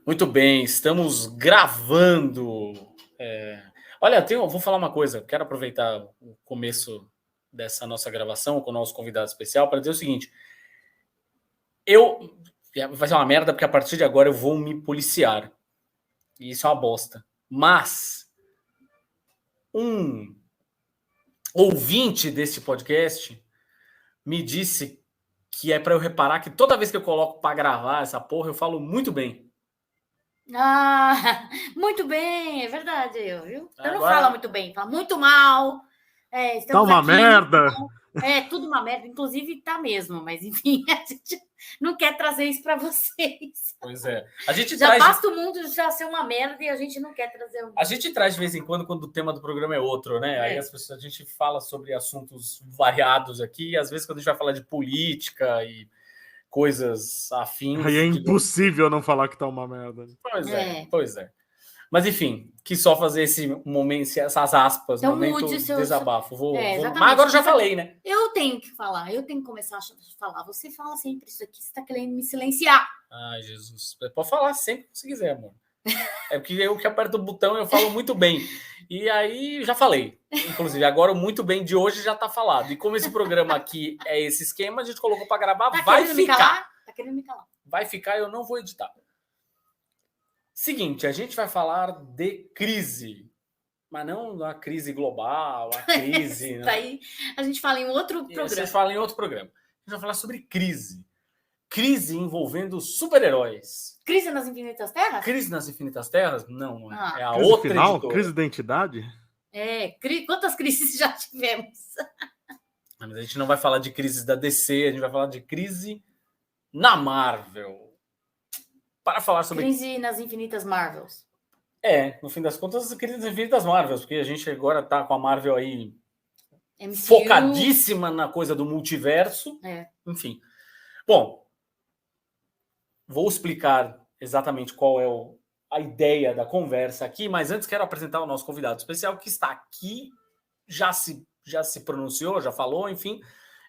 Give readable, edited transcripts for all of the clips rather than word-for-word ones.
Muito bem, estamos gravando. Olha, vou falar uma coisa. Quero aproveitar o começo dessa nossa gravação com o nosso convidado especial para dizer o seguinte: vai ser uma merda porque a partir de agora eu vou me policiar. E isso é uma bosta. Mas um ouvinte deste podcast me disse que é para eu reparar que toda vez que eu coloco para gravar essa porra, eu falo muito bem. Ah, muito bem, é verdade, viu? Então não Agora, fala muito bem, fala muito mal. Tá Estamos uma aqui. merda. Tudo uma merda, inclusive tá mesmo, mas enfim, a gente não quer trazer isso para vocês. Pois é. A gente Já basta o mundo já ser uma merda e a gente não quer trazer A gente traz de vez em quando o tema do programa é outro, né? Aí a gente fala sobre assuntos variados aqui, e às vezes quando a gente vai falar de política e coisas afins. Aí é impossível não falar que tá uma merda. Pois é. Mas enfim, quis só fazer esse momento, essas aspas, então, momento mude seu desabafo. Mas agora eu já falei, né? Eu tenho que falar, eu tenho que começar a falar. Você fala sempre isso aqui, você tá querendo me silenciar. Ai, Jesus. Pode falar sempre que você quiser, amor. É porque eu que aperto o botão eu falo muito bem. E aí já falei. Inclusive, agora o muito bem de hoje já tá falado. E como esse programa aqui é esse esquema, a gente colocou para gravar, vai ficar. Tá querendo me calar? Vai ficar, eu não vou editar. Seguinte, a gente vai falar de crise. Mas não a crise global, a crise. Daí a gente fala em outro programa. Vocês falam em outro programa. A gente vai falar sobre crise. Crise envolvendo super-heróis. Crise nas Infinitas Terras? Crise nas Infinitas Terras? Não, é a crise outra final? editora. Crise da identidade? Quantas crises já tivemos? Mas a gente não vai falar de crises da DC, a gente vai falar de crise na Marvel. Para falar sobre... Crise nas Infinitas Marvels. No fim das contas, crise nas Infinitas Marvels, porque a gente agora tá com a Marvel aí MCU. Focadíssima na coisa do multiverso. Enfim. Bom, vou explicar exatamente qual é a ideia da conversa aqui, mas antes quero apresentar o nosso convidado especial que está aqui, já se pronunciou, já falou, enfim,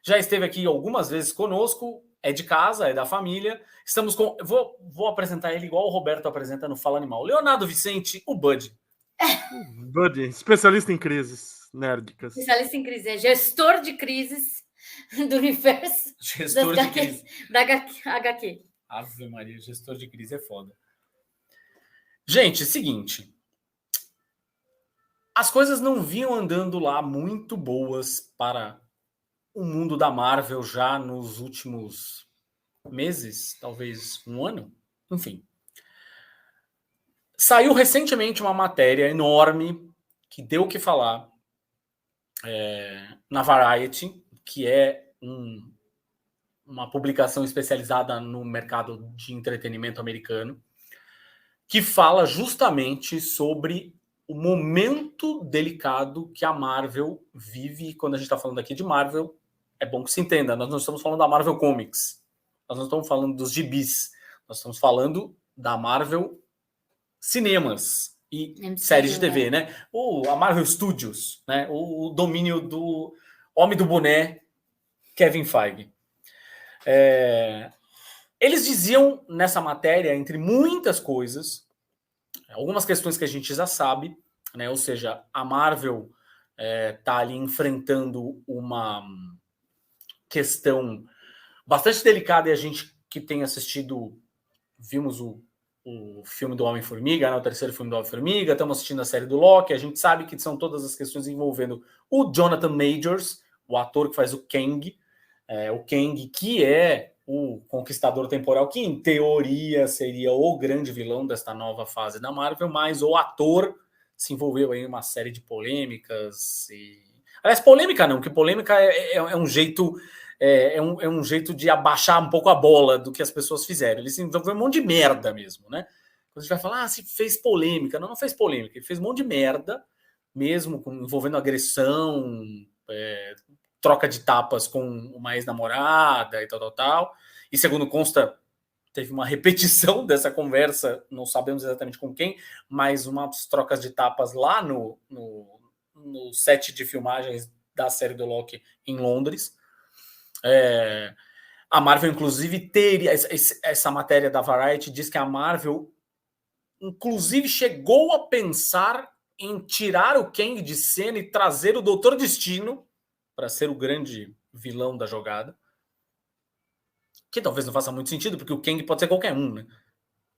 já esteve aqui algumas vezes conosco, é de casa, é da família. Estamos com... Vou apresentar ele igual o Roberto apresenta no Fala Animal. Leonardo Vicente, o Bud. Bud, especialista em crises nérdicas. Especialista em crise, é gestor de crises do universo. Gestor de crise. Da HQ. Ave Maria, gestor de crise é foda. Gente, seguinte. As coisas não vinham andando lá muito boas para o mundo da Marvel já nos últimos meses, talvez um ano, enfim. Saiu recentemente uma matéria enorme que deu o que falar na Variety, que é uma publicação especializada no mercado de entretenimento americano, que fala justamente sobre o momento delicado que a Marvel vive. Quando a gente está falando aqui de Marvel, é bom que se entenda, nós não estamos falando da Marvel Comics, nós não estamos falando dos gibis, nós estamos falando da Marvel Cinemas e séries de TV, né? A Marvel Studios, né? O domínio do homem do boné, Kevin Feige. Eles diziam nessa matéria, entre muitas coisas, algumas questões que a gente já sabe, né? Ou seja, a Marvel está ali enfrentando uma questão bastante delicada, e a gente que tem assistido, vimos o filme do Homem-Formiga, né? O terceiro filme do Homem-Formiga, estamos assistindo a série do Loki, a gente sabe que são todas as questões envolvendo o Jonathan Majors, o ator que faz o Kang, o Kang, que é o Conquistador Temporal, que em teoria seria o grande vilão desta nova fase da Marvel, mas o ator se envolveu em uma série de polêmicas. Aliás, polêmica não, porque polêmica é um jeito... É um jeito de abaixar um pouco a bola do que as pessoas fizeram. Ele se envolveu um monte de merda mesmo, né? Quando a gente vai falar, se fez polêmica. Não fez polêmica. Ele fez um monte de merda, mesmo envolvendo agressão, troca de tapas com uma ex-namorada e tal. E segundo consta, teve uma repetição dessa conversa, não sabemos exatamente com quem, mas umas trocas de tapas lá no set de filmagens da série do Loki em Londres. A Marvel, inclusive, teria... Essa matéria da Variety diz que a Marvel inclusive chegou a pensar em tirar o Kang de cena e trazer o Doutor Destino para ser o grande vilão da jogada. Que talvez não faça muito sentido, porque o Kang pode ser qualquer um, né?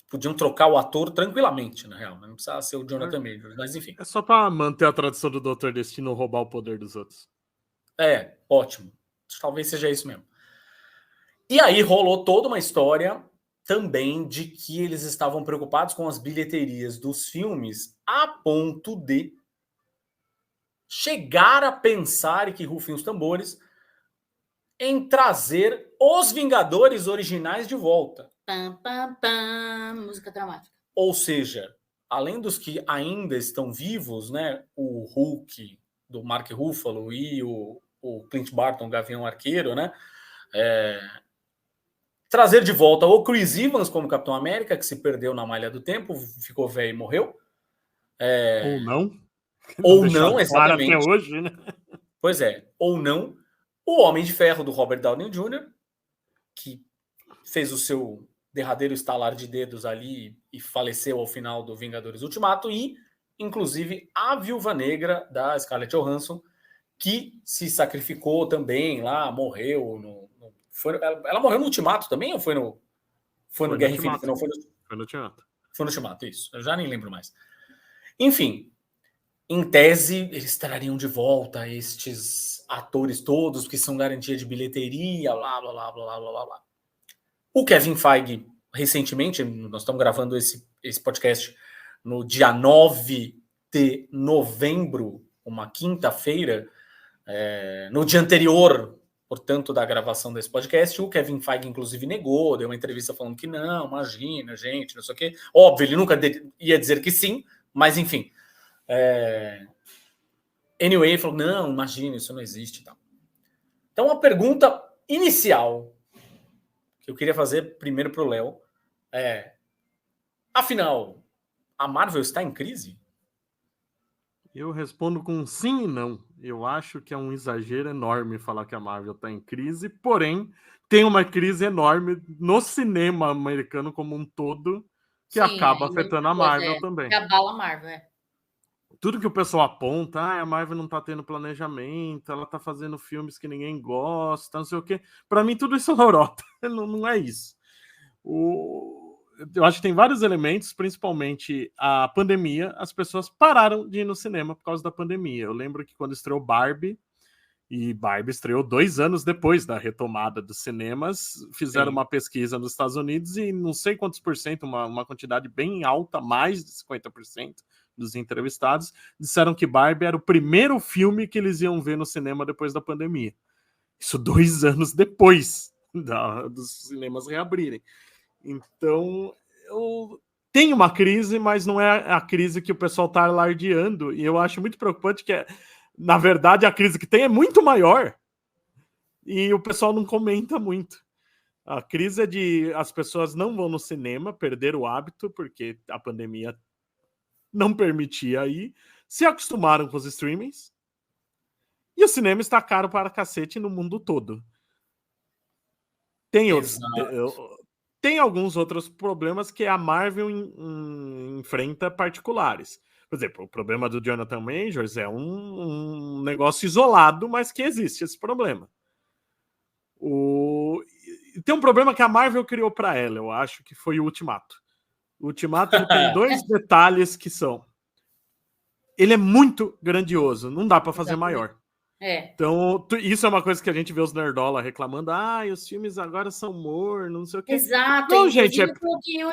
Podiam trocar o ator tranquilamente, na real. Não precisava ser o Jonathan Majors, mas enfim. É só para manter a tradição do Doutor Destino roubar o poder dos outros. É, ótimo. Talvez seja isso mesmo. E aí rolou toda uma história também de que eles estavam preocupados com as bilheterias dos filmes a ponto de chegar a pensar, e que rufem os tambores, em trazer os Vingadores originais de volta. Pam, pam, pam, música dramática. Ou seja, além dos que ainda estão vivos, né, o Hulk do Mark Ruffalo e o Clint Barton, Gavião Arqueiro, né, trazer de volta o Chris Evans como Capitão América, que se perdeu na malha do tempo, ficou velho e morreu. Ou não. Ou não, exatamente. Até hoje, né? Pois é, ou não. O Homem de Ferro do Robert Downey Jr., que fez o seu derradeiro estalar de dedos ali e faleceu ao final do Vingadores Ultimato, e, inclusive, a Viúva Negra da Scarlett Johansson, que se sacrificou também lá, morreu. Ela morreu no Ultimato também ou foi no Guerra Infinita? Não, foi no Ultimato. Foi no Ultimato, isso. Eu já nem lembro mais. Enfim, em tese, eles trariam de volta estes atores todos, que são garantia de bilheteria, blá, blá, blá, blá, blá, blá, blá. O Kevin Feige, recentemente, nós estamos gravando esse podcast no dia 9 de novembro, uma quinta-feira, no dia anterior, portanto, da gravação desse podcast, o Kevin Feige, inclusive, negou, deu uma entrevista falando que não, imagina, gente, não sei o quê. Óbvio, ele nunca ia dizer que sim, mas enfim. Anyway, ele falou, não, imagina, isso não existe. Tal. Então, a pergunta inicial que eu queria fazer primeiro para o Léo afinal, a Marvel está em crise? Eu respondo com sim e não. Eu acho que é um exagero enorme falar que a Marvel está em crise, porém, tem uma crise enorme no cinema americano como um todo, que acaba afetando a Marvel também. Que abala a Marvel, Tudo que o pessoal aponta, a Marvel não tá tendo planejamento, ela tá fazendo filmes que ninguém gosta, não sei o quê. Para mim, tudo isso é lorota. Não é isso. Eu acho que tem vários elementos, principalmente a pandemia. As pessoas pararam de ir no cinema por causa da pandemia. Eu lembro que quando estreou Barbie, e Barbie estreou 2 anos depois da retomada dos cinemas, fizeram uma pesquisa nos Estados Unidos e não sei quantos por cento, uma quantidade bem alta, mais de 50%, dos entrevistados, disseram que Barbie era o primeiro filme que eles iam ver no cinema depois da pandemia. Isso 2 anos depois dos cinemas reabrirem. Então, tem uma crise, mas não é a crise que o pessoal está alardeando, e eu acho muito preocupante que, na verdade, a crise que tem é muito maior, e o pessoal não comenta muito. A crise é de as pessoas não vão no cinema, perderam o hábito, porque a pandemia não permitia ir, se acostumaram com os streamings, e o cinema está caro para cacete no mundo todo. Tem alguns outros problemas que a Marvel enfrenta particulares. Por exemplo, o problema do Jonathan Majors é um negócio isolado, mas que existe esse problema. Tem um problema que a Marvel criou para ela, eu acho, que foi o Ultimato. O Ultimato ele tem 2 detalhes que são... Ele é muito grandioso, não dá para fazer maior. Então, isso é uma coisa que a gente vê os nerdola reclamando. Os filmes agora são mornos, não sei o quê. Exato. Não, gente, eu coloquei o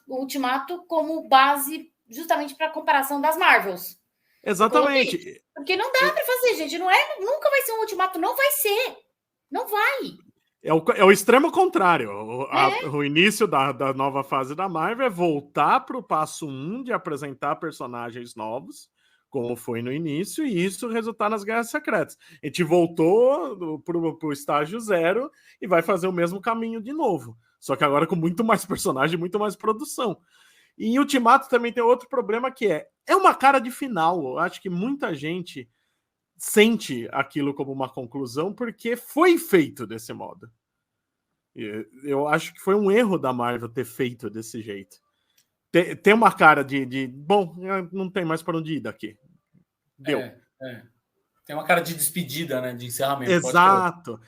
Ultimato como base justamente para a comparação das Marvels. Exatamente. Porque não dá para fazer, gente. Nunca vai ser um Ultimato, não vai ser. Não vai. É o extremo contrário. O início da nova fase da Marvel é voltar para o passo 1 de apresentar personagens novos, como foi no início, e isso resultar nas Guerras Secretas. A gente voltou para o estágio 0 e vai fazer o mesmo caminho de novo. Só que agora com muito mais personagem, muito mais produção. E em Ultimato também tem outro problema que é uma cara de final. Eu acho que muita gente sente aquilo como uma conclusão porque foi feito desse modo. Eu acho que foi um erro da Marvel ter feito desse jeito. tem uma cara de bom, não tem mais para onde ir daqui. Deu. Tem uma cara de despedida, né? De encerramento. Exato.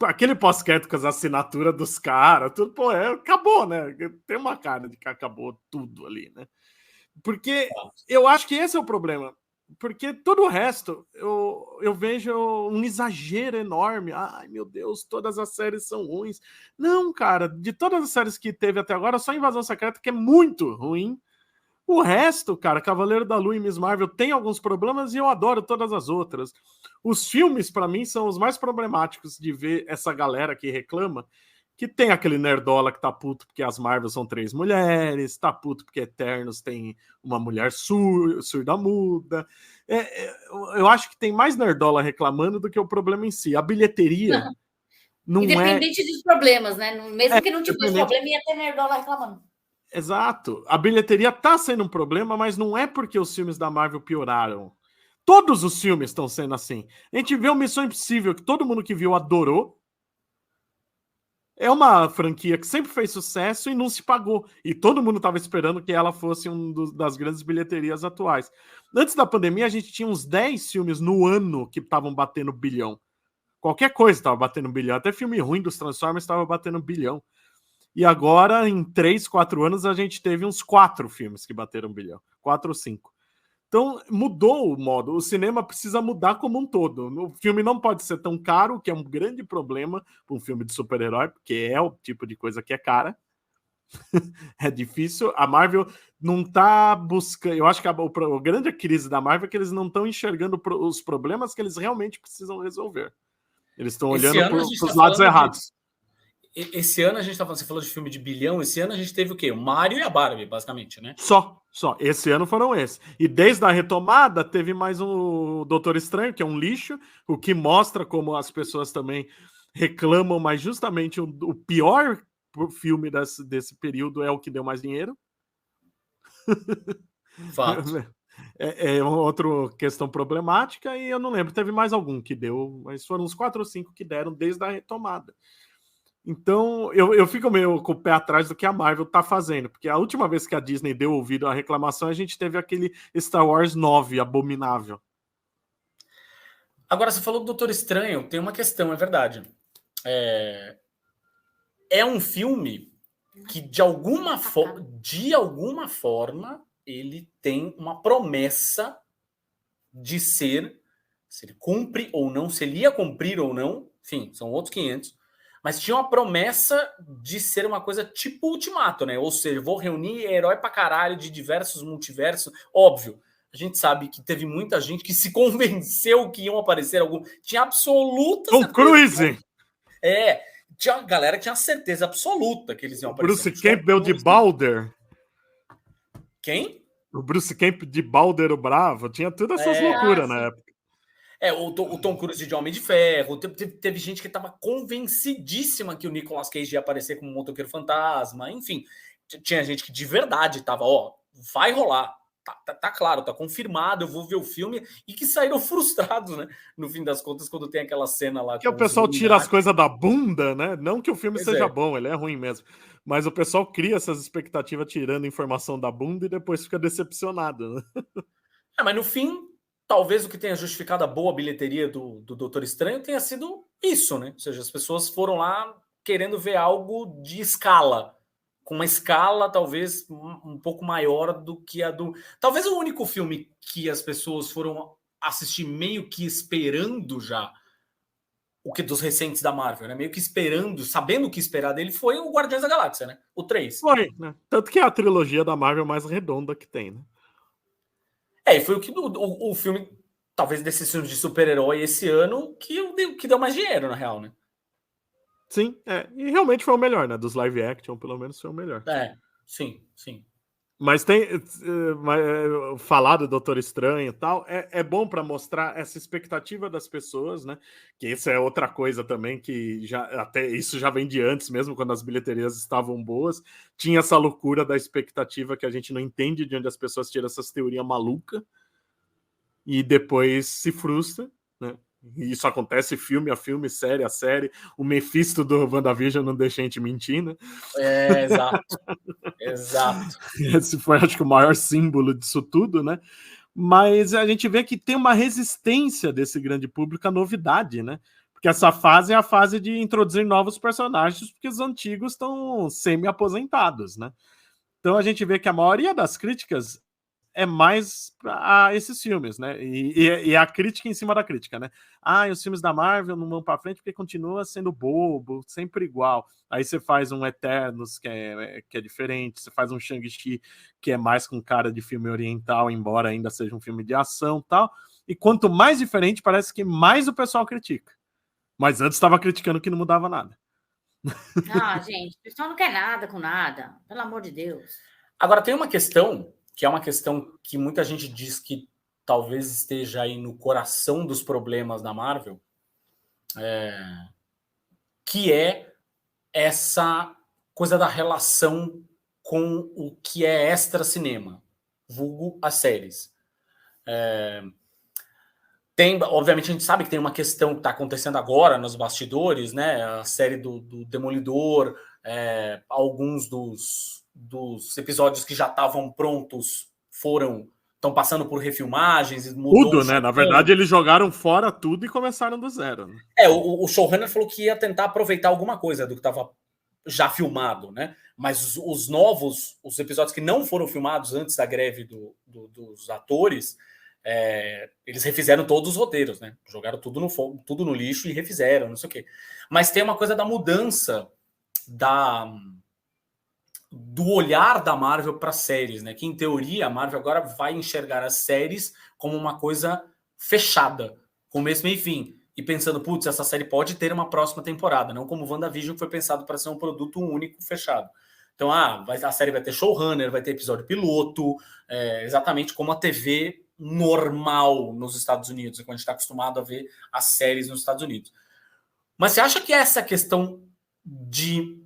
Aquele pós-crédito com as assinaturas dos caras, tudo, pô, acabou, né? Tem uma cara de que acabou tudo ali, né? Porque eu acho que esse é o problema. Porque todo o resto eu vejo um exagero enorme. Ai, meu Deus, todas as séries são ruins. Não, cara, de todas as séries que teve até agora, só Invasão Secreta que é muito ruim. O resto, cara, Cavaleiro da Lua e Miss Marvel tem alguns problemas e eu adoro todas as outras. Os filmes, para mim, são os mais problemáticos de ver essa galera que reclama, que tem aquele nerdola que tá puto porque as Marvel são 3 mulheres, tá puto porque Eternos tem uma mulher surda-muda. Eu acho que tem mais nerdola reclamando do que o problema em si. A bilheteria não independente dos problemas, né? Mesmo que não tivesse problema, ia ter nerdola reclamando. Exato. A bilheteria tá sendo um problema, mas não é porque os filmes da Marvel pioraram. Todos os filmes estão sendo assim. A gente vê o Missão Impossível, que todo mundo que viu adorou. É uma franquia que sempre fez sucesso e não se pagou. E todo mundo estava esperando que ela fosse das grandes bilheterias atuais. Antes da pandemia, a gente tinha uns 10 filmes no ano que estavam batendo bilhão. Qualquer coisa estava batendo bilhão. Até filme ruim dos Transformers estava batendo bilhão. E agora, em 3, 4 anos, a gente teve uns 4 filmes que bateram bilhão. 4 ou 5. Então, mudou o modo. O cinema precisa mudar como um todo. O filme não pode ser tão caro, que é um grande problema para um filme de super-herói, porque é o tipo de coisa que é cara. É difícil. A Marvel não está buscando... Eu acho que a grande crise da Marvel é que eles não estão enxergando os problemas que eles realmente precisam resolver. Eles estão olhando para os lados errados. Esse ano a gente tá falando, você falou de filme de bilhão, esse ano a gente teve o quê? O Mario e a Barbie, basicamente, né? Só. Esse ano foram esses. E desde a retomada teve mais um Doutor Estranho, que é um lixo, o que mostra como as pessoas também reclamam, mas justamente o pior filme desse período é o que deu mais dinheiro. Fato. É uma outra questão problemática e eu não lembro, teve mais algum que deu, mas foram uns 4 ou 5 que deram desde a retomada. Então, eu fico meio com o pé atrás do que a Marvel tá fazendo, porque a última vez que a Disney deu ouvido à reclamação, a gente teve aquele Star Wars 9, abominável. Agora, você falou do Doutor Estranho, tem uma questão, é verdade. É um filme que, de alguma forma, ele tem uma promessa de ser, se ele cumpre ou não, se ele ia cumprir ou não, enfim, são outros 500, mas tinha uma promessa de ser uma coisa tipo Ultimato, né? Ou seja, vou reunir herói pra caralho de diversos multiversos. Óbvio, a gente sabe que teve muita gente que se convenceu que iam aparecer algum... Tinha absoluta certeza. Tom Cruise! Tinha uma galera que tinha certeza absoluta que eles iam aparecer. Bruce Campbell de Balder. Quem? O Bruce Campbell de Balder o Bravo. Tinha todas essas loucuras na época. O Tom Cruise de Homem de Ferro. Teve gente que estava convencidíssima que o Nicolas Cage ia aparecer como um motoqueiro fantasma. Enfim, tinha gente que de verdade estava, vai rolar. Tá claro, tá confirmado, eu vou ver o filme. E que saíram frustrados, né? No fim das contas, quando tem aquela cena lá. Que o pessoal tira as coisas da bunda, né? Não que o filme seja bom, ele é ruim mesmo. Mas o pessoal cria essas expectativas tirando informação da bunda e depois fica decepcionado, né? Mas no fim, talvez o que tenha justificado a boa bilheteria do Doutor Estranho tenha sido isso, né? Ou seja, as pessoas foram lá querendo ver algo de escala. Com uma escala talvez um pouco maior do que a do... Talvez o único filme que as pessoas foram assistir meio que esperando já o que dos recentes da Marvel, né? Meio que esperando, sabendo o que esperar dele, foi o Guardiões da Galáxia, né? O 3. Foi, né? Tanto que é a trilogia da Marvel mais redonda que tem, né? E foi o filme, talvez desses filmes de super-herói esse ano, que deu mais dinheiro, na real, né? Sim, e realmente foi o melhor, né? Dos live action, pelo menos foi o melhor. Sim. Mas falar do Doutor Estranho e tal, é bom para mostrar essa expectativa das pessoas, né? Que isso é outra coisa também, que isso já vem de antes mesmo, quando as bilheterias estavam boas. Tinha essa loucura da expectativa que a gente não entende de onde as pessoas tiram essas teorias malucas e depois se frustra, né? E isso acontece filme a filme, série a série. O Mephisto do WandaVision não deixa a gente mentir, né? Exato. Exato. Esse foi, acho que, o maior símbolo disso tudo, né? Mas a gente vê que tem uma resistência desse grande público à novidade, né? Porque essa fase é a fase de introduzir novos personagens, porque os antigos estão semi-aposentados, né? Então a gente vê que a maioria das críticas é mais a esses filmes, né? E a crítica em cima da crítica, né? Os filmes da Marvel não vão para frente porque continua sendo bobo, sempre igual. Aí você faz um Eternos, que é diferente, você faz um Shang-Chi, que é mais com cara de filme oriental, embora ainda seja um filme de ação e tal. E quanto mais diferente, parece que mais o pessoal critica. Mas antes estava criticando que não mudava nada. Gente, o pessoal não quer nada com nada, pelo amor de Deus. Agora, tem uma questão, que é uma questão que muita gente diz que talvez esteja aí no coração dos problemas da Marvel, que é essa coisa da relação com o que é extra cinema, vulgo as séries. Obviamente, a gente sabe que tem uma questão que está acontecendo agora nos bastidores, né? A série do Demolidor, alguns dos episódios que já estavam prontos estão passando por refilmagens e mudou. Tudo, né? Na verdade, eles jogaram fora tudo e começaram do zero. Né? O showrunner falou que ia tentar aproveitar alguma coisa do que estava já filmado, né? Mas os episódios que não foram filmados antes da greve dos atores, eles refizeram todos os roteiros, né? Jogaram tudo no lixo e refizeram, não sei o quê. Mas tem uma coisa da mudança do olhar da Marvel para séries, né? Que em teoria a Marvel agora vai enxergar as séries como uma coisa fechada, começo, meio e fim. E pensando, putz, essa série pode ter uma próxima temporada, não como WandaVision, que foi pensado para ser um produto único, fechado. Então, a série vai ter showrunner, vai ter episódio piloto, exatamente como a TV normal nos Estados Unidos, quando a gente está acostumado a ver as séries nos Estados Unidos. Mas você acha que essa questão de...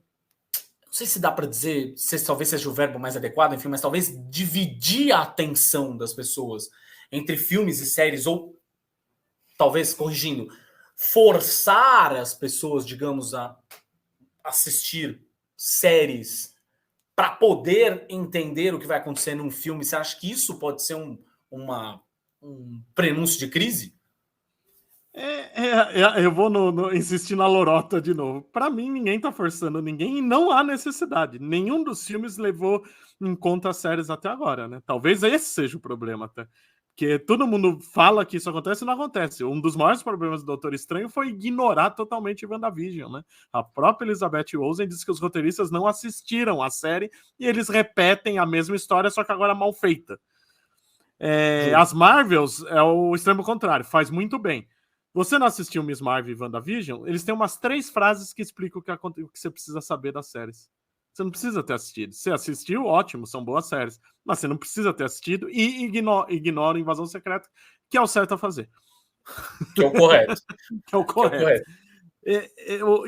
Não sei se dá para dizer, talvez seja o verbo mais adequado, enfim, mas talvez dividir a atenção das pessoas entre filmes e séries, ou talvez, corrigindo, forçar as pessoas, digamos, a assistir séries para poder entender o que vai acontecer num filme. Você acha que isso pode ser um prenúncio de crise? Eu vou insistir na lorota de novo. Para mim, ninguém tá forçando ninguém e não há necessidade. Nenhum dos filmes levou em conta as séries até agora, né? Talvez esse seja o problema até. Porque todo mundo fala que isso acontece e não acontece. Um dos maiores problemas do Doutor Estranho foi ignorar totalmente WandaVision, né? A própria Elizabeth Olsen disse que os roteiristas não assistiram a série e eles repetem a mesma história, só que agora mal feita. As Marvels é o extremo contrário, faz muito bem. Você não assistiu Miss Marvel e WandaVision? Eles têm umas 3 frases que explicam o que você precisa saber das séries. Você não precisa ter assistido. Se assistiu, ótimo, são boas séries. Mas você não precisa ter assistido e ignora Invasão Secreta, que é o certo a fazer. Que é o correto. Que é o correto.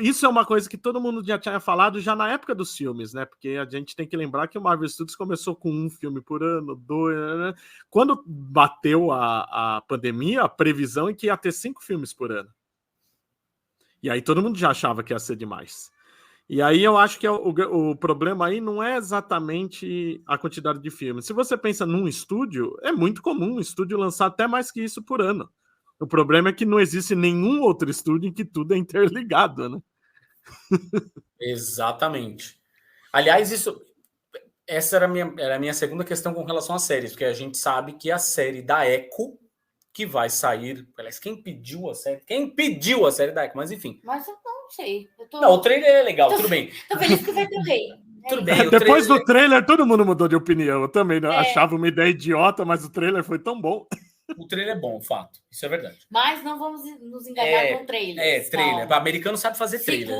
Isso é uma coisa que todo mundo já tinha falado já na época dos filmes, né? Porque a gente tem que lembrar que o Marvel Studios começou com 1 filme por ano, 2... Né? Quando bateu a pandemia, a previsão é que ia ter 5 filmes por ano. E aí todo mundo já achava que ia ser demais. E aí eu acho que o problema aí não é exatamente a quantidade de filmes. Se você pensa num estúdio, é muito comum um estúdio lançar até mais que isso por ano. O problema é que não existe nenhum outro estúdio em que tudo é interligado, né? Exatamente. Aliás, essa era a minha segunda questão com relação às séries, porque a gente sabe que a série da Echo, que vai sair... Aliás, quem pediu a série? Quem pediu a série da Echo? Mas enfim. Mas eu não sei. Não, o trailer é legal, tudo bem. Tô feliz que vai ter rei. Tudo bem. Depois do trailer, todo mundo mudou de opinião. Eu também achava uma ideia idiota, mas o trailer foi tão bom. O trailer é bom, fato. Isso é verdade. Mas não vamos nos enganar com trailers. Trailer. O americano sabe fazer trailer.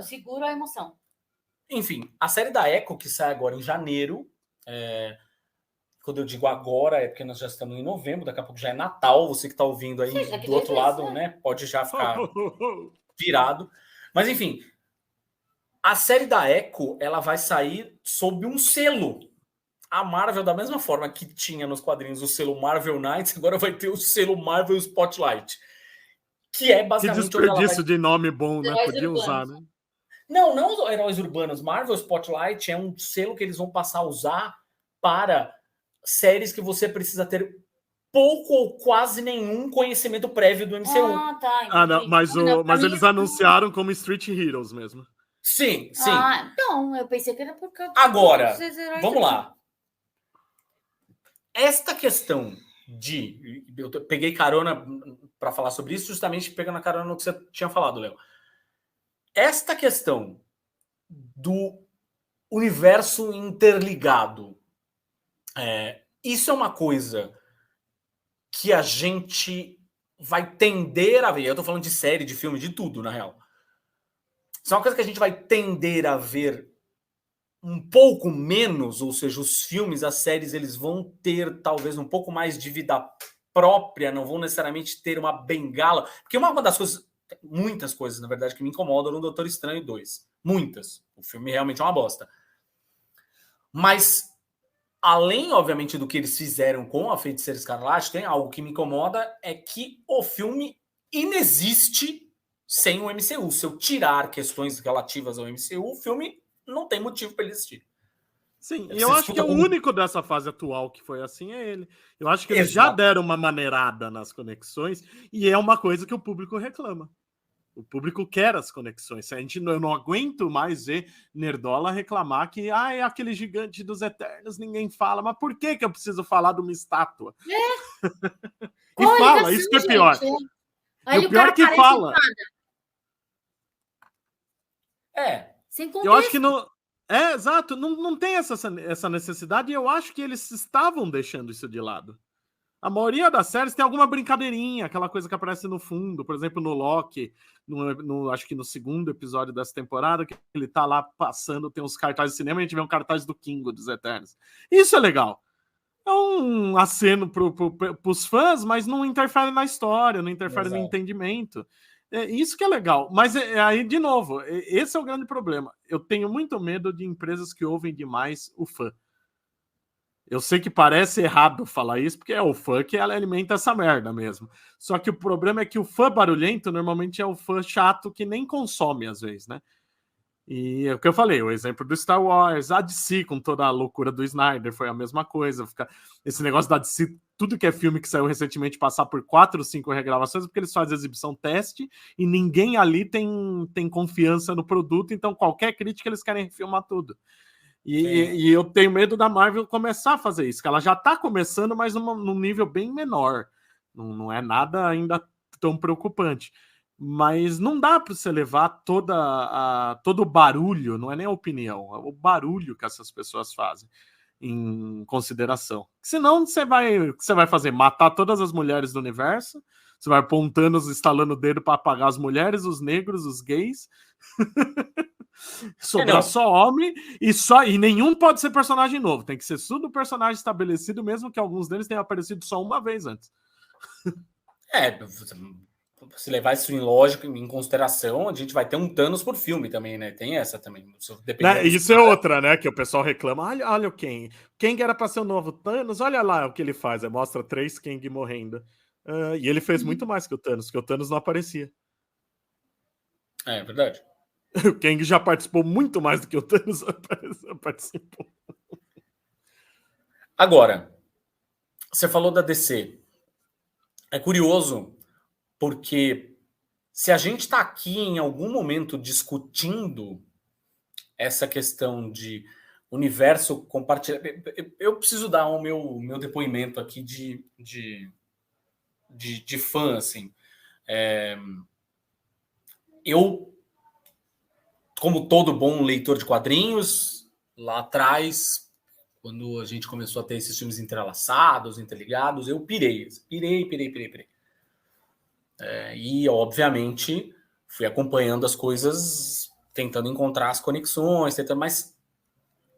Segura a emoção. Enfim, a série da Echo, que sai agora em janeiro. Quando eu digo agora, é porque nós já estamos em novembro. Daqui a pouco já é Natal. Você que está ouvindo aí do outro lado, né? Pode já ficar virado. Mas, enfim, a série da Echo, ela vai sair sob um selo. A Marvel, da mesma forma que tinha nos quadrinhos o selo Marvel Knights, agora vai ter o selo Marvel Spotlight. Que é Que basicamente onde ela vai... desperdício de nome bom, né? Heróis Podia usar, urbanos. né? Não os heróis urbanos. Marvel Spotlight é um selo que eles vão passar a usar para séries que você precisa ter pouco ou quase nenhum conhecimento prévio do MCU. Ah, tá, Ah, não, entendi. mas, Não, pra mas mim eles é- anunciaram como Street Heroes mesmo. Sim, sim. Ah, então, eu pensei que era por causa Agora, dos heróis vamos urbanos. lá. Esta questão de... Eu peguei carona para falar sobre isso, justamente pegando a carona no que você tinha falado, Léo. Esta questão do universo interligado, isso é uma coisa que a gente vai tender a ver. Eu tô falando de série, de filme, de tudo, na real. Isso é uma coisa que a gente vai tender a ver um pouco menos, ou seja, os filmes, as séries, eles vão ter talvez um pouco mais de vida própria, não vão necessariamente ter uma bengala. Porque uma das coisas, muitas coisas, na verdade, que me incomodam no Doutor Estranho 2. Muitas. O filme realmente é uma bosta. Mas, além, obviamente, do que eles fizeram com a Feiticeira Escarlate, tem algo que me incomoda, é que o filme inexiste sem o MCU. Se eu tirar questões relativas ao MCU, o filme não tem motivo para ele existir. Sim, e eu acho que é o único dessa fase atual que foi assim é ele. Eu acho que eles já deram uma maneirada nas conexões e é uma coisa que o público reclama. O público quer as conexões. Eu não aguento mais ver Nerdola reclamar que é aquele gigante dos Eternos, ninguém fala. Mas por que eu preciso falar de uma estátua? E fala, isso que é pior. Gente, e o pior é que fala. Sem eu acho que não... exato. Não tem essa necessidade e eu acho que eles estavam deixando isso de lado. A maioria das séries tem alguma brincadeirinha, aquela coisa que aparece no fundo, por exemplo, no Loki, acho que no segundo episódio dessa temporada, que ele tá lá passando, tem uns cartazes de cinema, e a gente vê um cartaz do Kingo dos Eternos. Isso é legal. É um aceno pros fãs, mas não interfere na história, não interfere no entendimento. É isso que é legal. Mas aí, de novo, esse é o grande problema. Eu tenho muito medo de empresas que ouvem demais o fã. Eu sei que parece errado falar isso, porque é o fã que ela alimenta essa merda mesmo. Só que o problema é que o fã barulhento normalmente é o fã chato que nem consome às vezes, né? E é o que eu falei, o exemplo do Star Wars, a DC com toda a loucura do Snyder foi a mesma coisa. Esse negócio da DC, tudo que é filme que saiu recentemente passar por 4 ou 5 regravações, porque eles fazem exibição teste e ninguém ali tem confiança no produto, então qualquer crítica eles querem filmar tudo. E eu tenho medo da Marvel começar a fazer isso, que ela já está começando, mas num nível bem menor. Não é nada ainda tão preocupante. Mas não dá para você levar todo o barulho, não é nem a opinião, é o barulho que essas pessoas fazem em consideração. Senão você vai fazer? Matar todas as mulheres do universo? Você vai apontando, instalando o dedo para apagar as mulheres, os negros, os gays? Sobrar só homem e nenhum pode ser personagem novo. Tem que ser tudo personagem estabelecido, mesmo que alguns deles tenham aparecido só uma vez antes. Se levar isso em lógica, em consideração, a gente vai ter um Thanos por filme também, né? Tem essa também. Isso é outra, né? Que o pessoal reclama. Olha o Kang. Kang era para ser o novo Thanos. Olha lá o que ele faz. Mostra 3 Kang morrendo. E ele fez muito mais que o Thanos, porque o Thanos não aparecia. É verdade. O Kang já participou muito mais do que o Thanos participou. Agora, você falou da DC. É curioso, porque se a gente está aqui em algum momento discutindo essa questão de universo compartilhado, eu preciso dar o meu depoimento aqui de fã, assim. Eu, como todo bom leitor de quadrinhos, lá atrás, quando a gente começou a ter esses filmes entrelaçados, interligados, eu pirei. E, obviamente, fui acompanhando as coisas, tentando encontrar as conexões, mas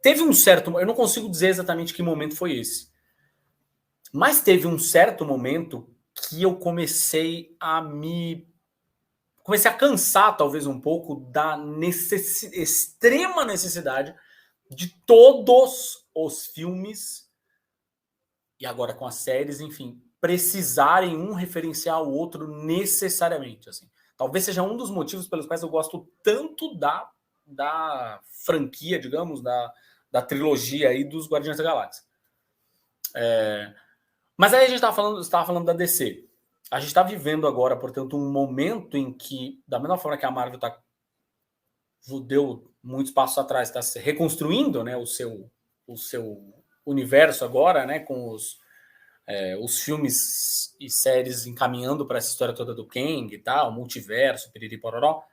teve um certo... Eu não consigo dizer exatamente que momento foi esse. Mas teve um certo momento que eu comecei a cansar, talvez, um pouco da extrema necessidade de todos os filmes, e agora com as séries, enfim, precisarem um referenciar o outro necessariamente. Assim. Talvez seja um dos motivos pelos quais eu gosto tanto da franquia, digamos, da trilogia aí dos Guardiões da Galáxia. Mas aí a gente estava falando da DC. A gente está vivendo agora, portanto, um momento em que, da mesma forma que a Marvel deu muitos passos atrás, está se reconstruindo, né, o seu universo agora, né, com os filmes e séries encaminhando para essa história toda do Kang e tal, multiverso, piriri pororó.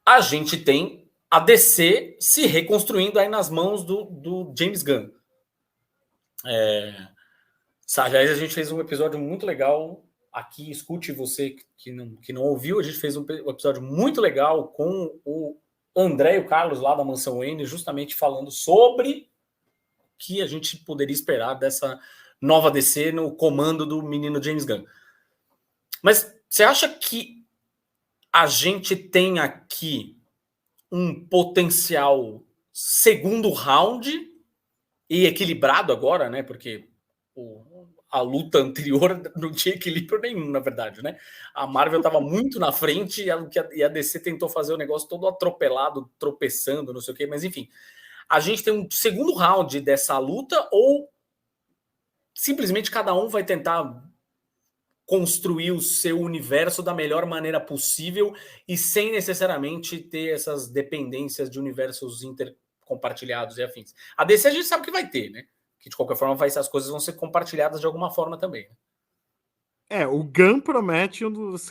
A gente tem a DC se reconstruindo aí nas mãos do James Gunn. Aliás, a gente fez um episódio muito legal aqui, escute você que não ouviu, a gente fez um episódio muito legal com o André e o Carlos lá da Mansão Wayne, justamente falando sobre o que a gente poderia esperar dessa nova DC no comando do menino James Gunn. Mas você acha que a gente tem aqui um potencial segundo round e equilibrado agora, né? Porque a luta anterior não tinha equilíbrio nenhum, na verdade, né? A Marvel estava muito na frente e a DC tentou fazer o negócio todo atropelado, tropeçando, não sei o quê, mas enfim. A gente tem um segundo round dessa luta ou simplesmente cada um vai tentar construir o seu universo da melhor maneira possível e sem necessariamente ter essas dependências de universos intercompartilhados e afins. A DC a gente sabe que vai ter, né? Que de qualquer forma as coisas vão ser compartilhadas de alguma forma também. O Gunn promete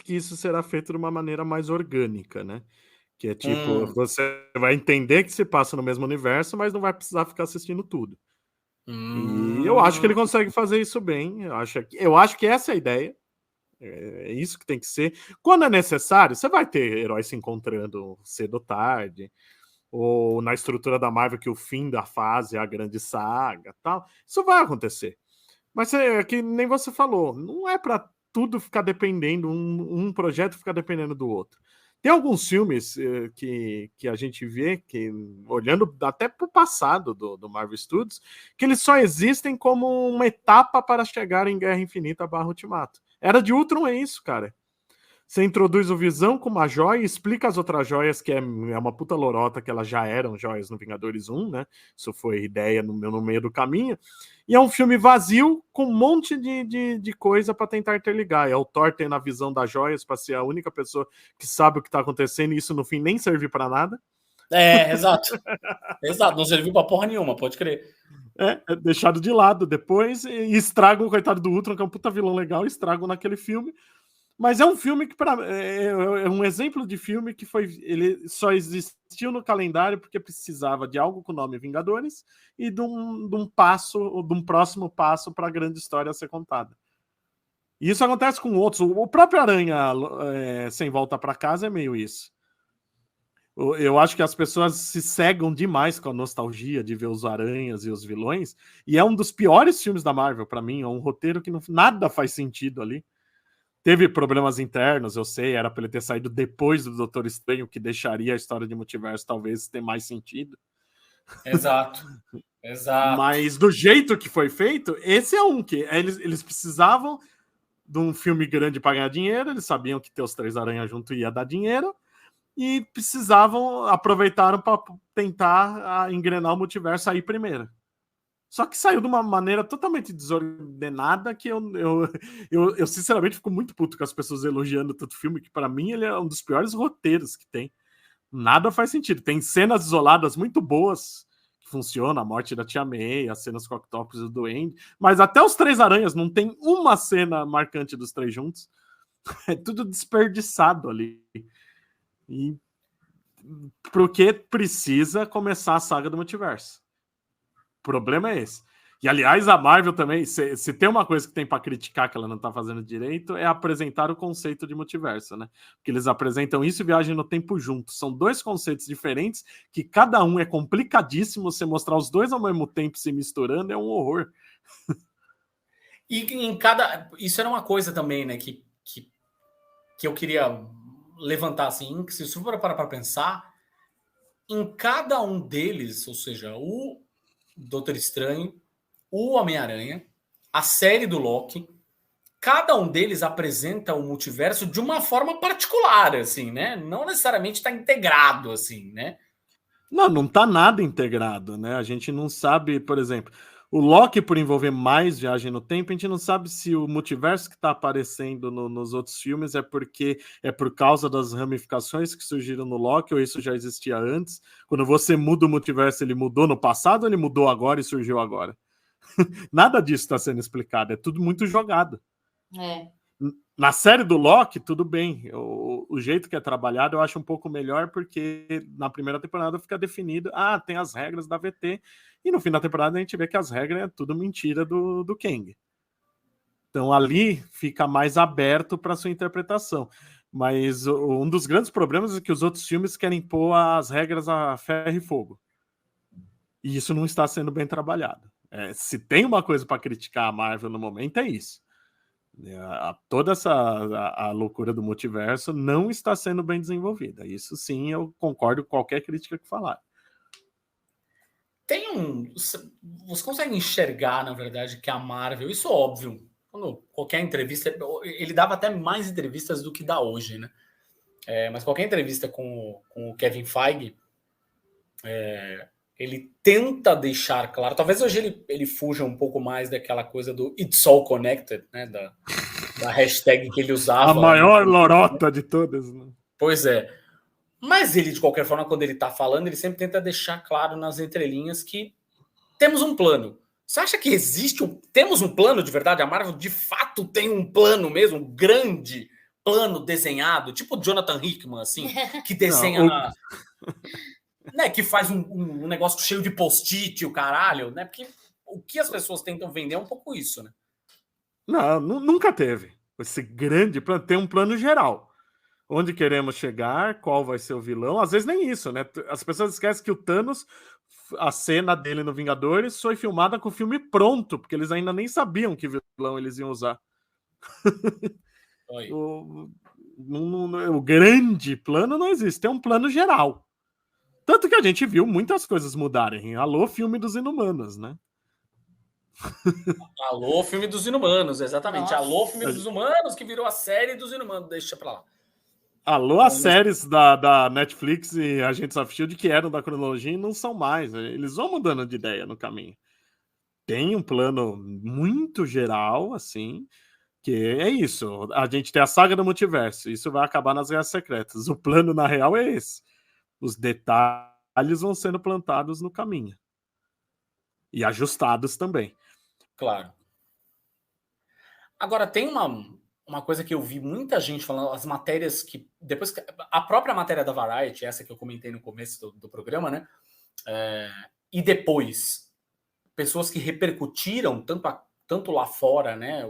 que isso será feito de uma maneira mais orgânica, né? Que é tipo, você vai entender que se passa no mesmo universo, mas não vai precisar ficar assistindo tudo. E eu acho que ele consegue fazer isso bem. Eu acho que essa é a ideia. É isso que tem que ser. Quando é necessário, você vai ter heróis se encontrando cedo ou tarde, ou na estrutura da Marvel que o fim da fase é a grande saga, tal. Isso vai acontecer. Mas é que nem você falou, não é para tudo ficar dependendo, um projeto ficar dependendo do outro. Tem alguns filmes que a gente vê, que olhando até para o passado do Marvel Studios, que eles só existem como uma etapa para chegar em Guerra Infinita / Ultimato. Era de Ultron, é isso, cara. Você introduz o Visão com uma joia e explica as outras joias, que é uma puta lorota, que elas já eram joias no Vingadores 1, né? Isso foi ideia no meio do caminho. E é um filme vazio com um monte de coisa para tentar interligar. É o Thor tendo a visão das joias para ser a única pessoa que sabe o que tá acontecendo e isso no fim nem servir para nada. Exato. Exato, não serviu para porra nenhuma, pode crer. É deixado de lado depois e estragam o coitado do Ultron, que é um puta vilão legal, estragam naquele filme. Mas é um filme que é um exemplo de filme que ele só existiu no calendário porque precisava de algo com o nome Vingadores e de um próximo passo para a grande história a ser contada. E isso acontece com outros. O próprio Aranha Sem Volta para Casa é meio isso. Eu acho que as pessoas se cegam demais com a nostalgia de ver os aranhas e os vilões, e é um dos piores filmes da Marvel para mim. É um roteiro que nada faz sentido ali. Teve problemas internos, eu sei, era para ele ter saído depois do Doutor Estranho, que deixaria a história de multiverso talvez ter mais sentido. Exato. Mas do jeito que foi feito, esse é um que eles precisavam de um filme grande para ganhar dinheiro, eles sabiam que ter os Três Aranhas junto ia dar dinheiro, e aproveitaram para tentar engrenar o multiverso aí primeiro. Só que saiu de uma maneira totalmente desordenada que eu sinceramente fico muito puto com as pessoas elogiando tanto filme, que para mim ele é um dos piores roteiros que tem. Nada faz sentido. Tem cenas isoladas muito boas que funcionam, a morte da Tia May, as cenas com o Octopus e o Duende, mas até os Três Aranhas não tem uma cena marcante dos três juntos. É tudo desperdiçado ali. E porque precisa começar a saga do multiverso. O problema é esse. E, aliás, a Marvel também, se tem uma coisa que tem para criticar que ela não tá fazendo direito, é apresentar o conceito de multiverso, né? Porque eles apresentam isso e viagem no tempo junto. São dois conceitos diferentes, que cada um é complicadíssimo. Você mostrar os dois ao mesmo tempo se misturando é um horror. E isso era uma coisa também, né, que eu queria levantar, assim, que se for para pensar, em cada um deles, ou seja, o Doutor Estranho, o Homem-Aranha, a série do Loki, cada um deles apresenta o multiverso de uma forma particular, assim, né? Não necessariamente está integrado, assim, né? Não tá nada integrado, né? A gente não sabe, por exemplo, o Loki, por envolver mais viagem no tempo, a gente não sabe se o multiverso que tá aparecendo nos outros filmes é porque é por causa das ramificações que surgiram no Loki, ou isso já existia antes. Quando você muda o multiverso, ele mudou no passado ou ele mudou agora e surgiu agora? Nada disso está sendo explicado, é tudo muito jogado. Na série do Loki, tudo bem. O jeito que é trabalhado eu acho um pouco melhor, porque na primeira temporada fica definido, tem as regras da VT, e no fim da temporada a gente vê que as regras é tudo mentira do Kang. Então ali fica mais aberto para sua interpretação. Mas um dos grandes problemas é que os outros filmes querem pôr as regras a ferro e fogo. E isso não está sendo bem trabalhado. Se tem uma coisa para criticar a Marvel no momento, é isso. Toda a loucura do multiverso não está sendo bem desenvolvida. Isso sim, eu concordo com qualquer crítica que falar. Você consegue enxergar, na verdade, que a Marvel, isso é óbvio, qualquer entrevista, ele dava até mais entrevistas do que dá hoje, né? Mas qualquer entrevista com o Kevin Feige, ele tenta deixar claro, talvez hoje ele fuja um pouco mais daquela coisa do It's All Connected, né? Da hashtag que ele usava. A maior lorota de todas, né? Pois é. Mas ele, de qualquer forma, quando ele está falando, ele sempre tenta deixar claro nas entrelinhas que temos um plano. Você acha que temos um plano de verdade? A Marvel, de fato, tem um plano mesmo, um grande plano desenhado, tipo o Jonathan Hickman, assim, que desenha... Né, que faz um negócio cheio de post-it, o caralho, né? Porque o que as pessoas tentam vender é um pouco isso, né? Não, nunca teve. Esse grande plano, tem um plano geral. Onde queremos chegar, qual vai ser o vilão. Às vezes nem isso, né? As pessoas esquecem que o Thanos, a cena dele no Vingadores, foi filmada com o filme pronto, porque eles ainda nem sabiam que vilão eles iam usar. O grande plano não existe, tem um plano geral. Tanto que a gente viu muitas coisas mudarem. Alô, filme dos Inumanos, né? Alô, filme dos Inumanos, exatamente. Nossa. Alô, filme dos Inumanos, que virou a série dos Inumanos. Deixa pra lá. Alô, as séries da Netflix e Agents of S.H.I.E.L.D. que eram da cronologia e não são mais. Eles vão mudando de ideia no caminho. Tem um plano muito geral, assim, que é isso. A gente tem a saga do multiverso. Isso vai acabar nas Guerras Secretas. O plano, na real, é esse. Os detalhes vão sendo plantados no caminho. E ajustados também. Claro. Agora, tem uma coisa que eu vi muita gente falando, as matérias que... Depois a própria matéria da Variety, essa que eu comentei no começo do programa, né? E depois, pessoas que repercutiram tanto lá fora, né?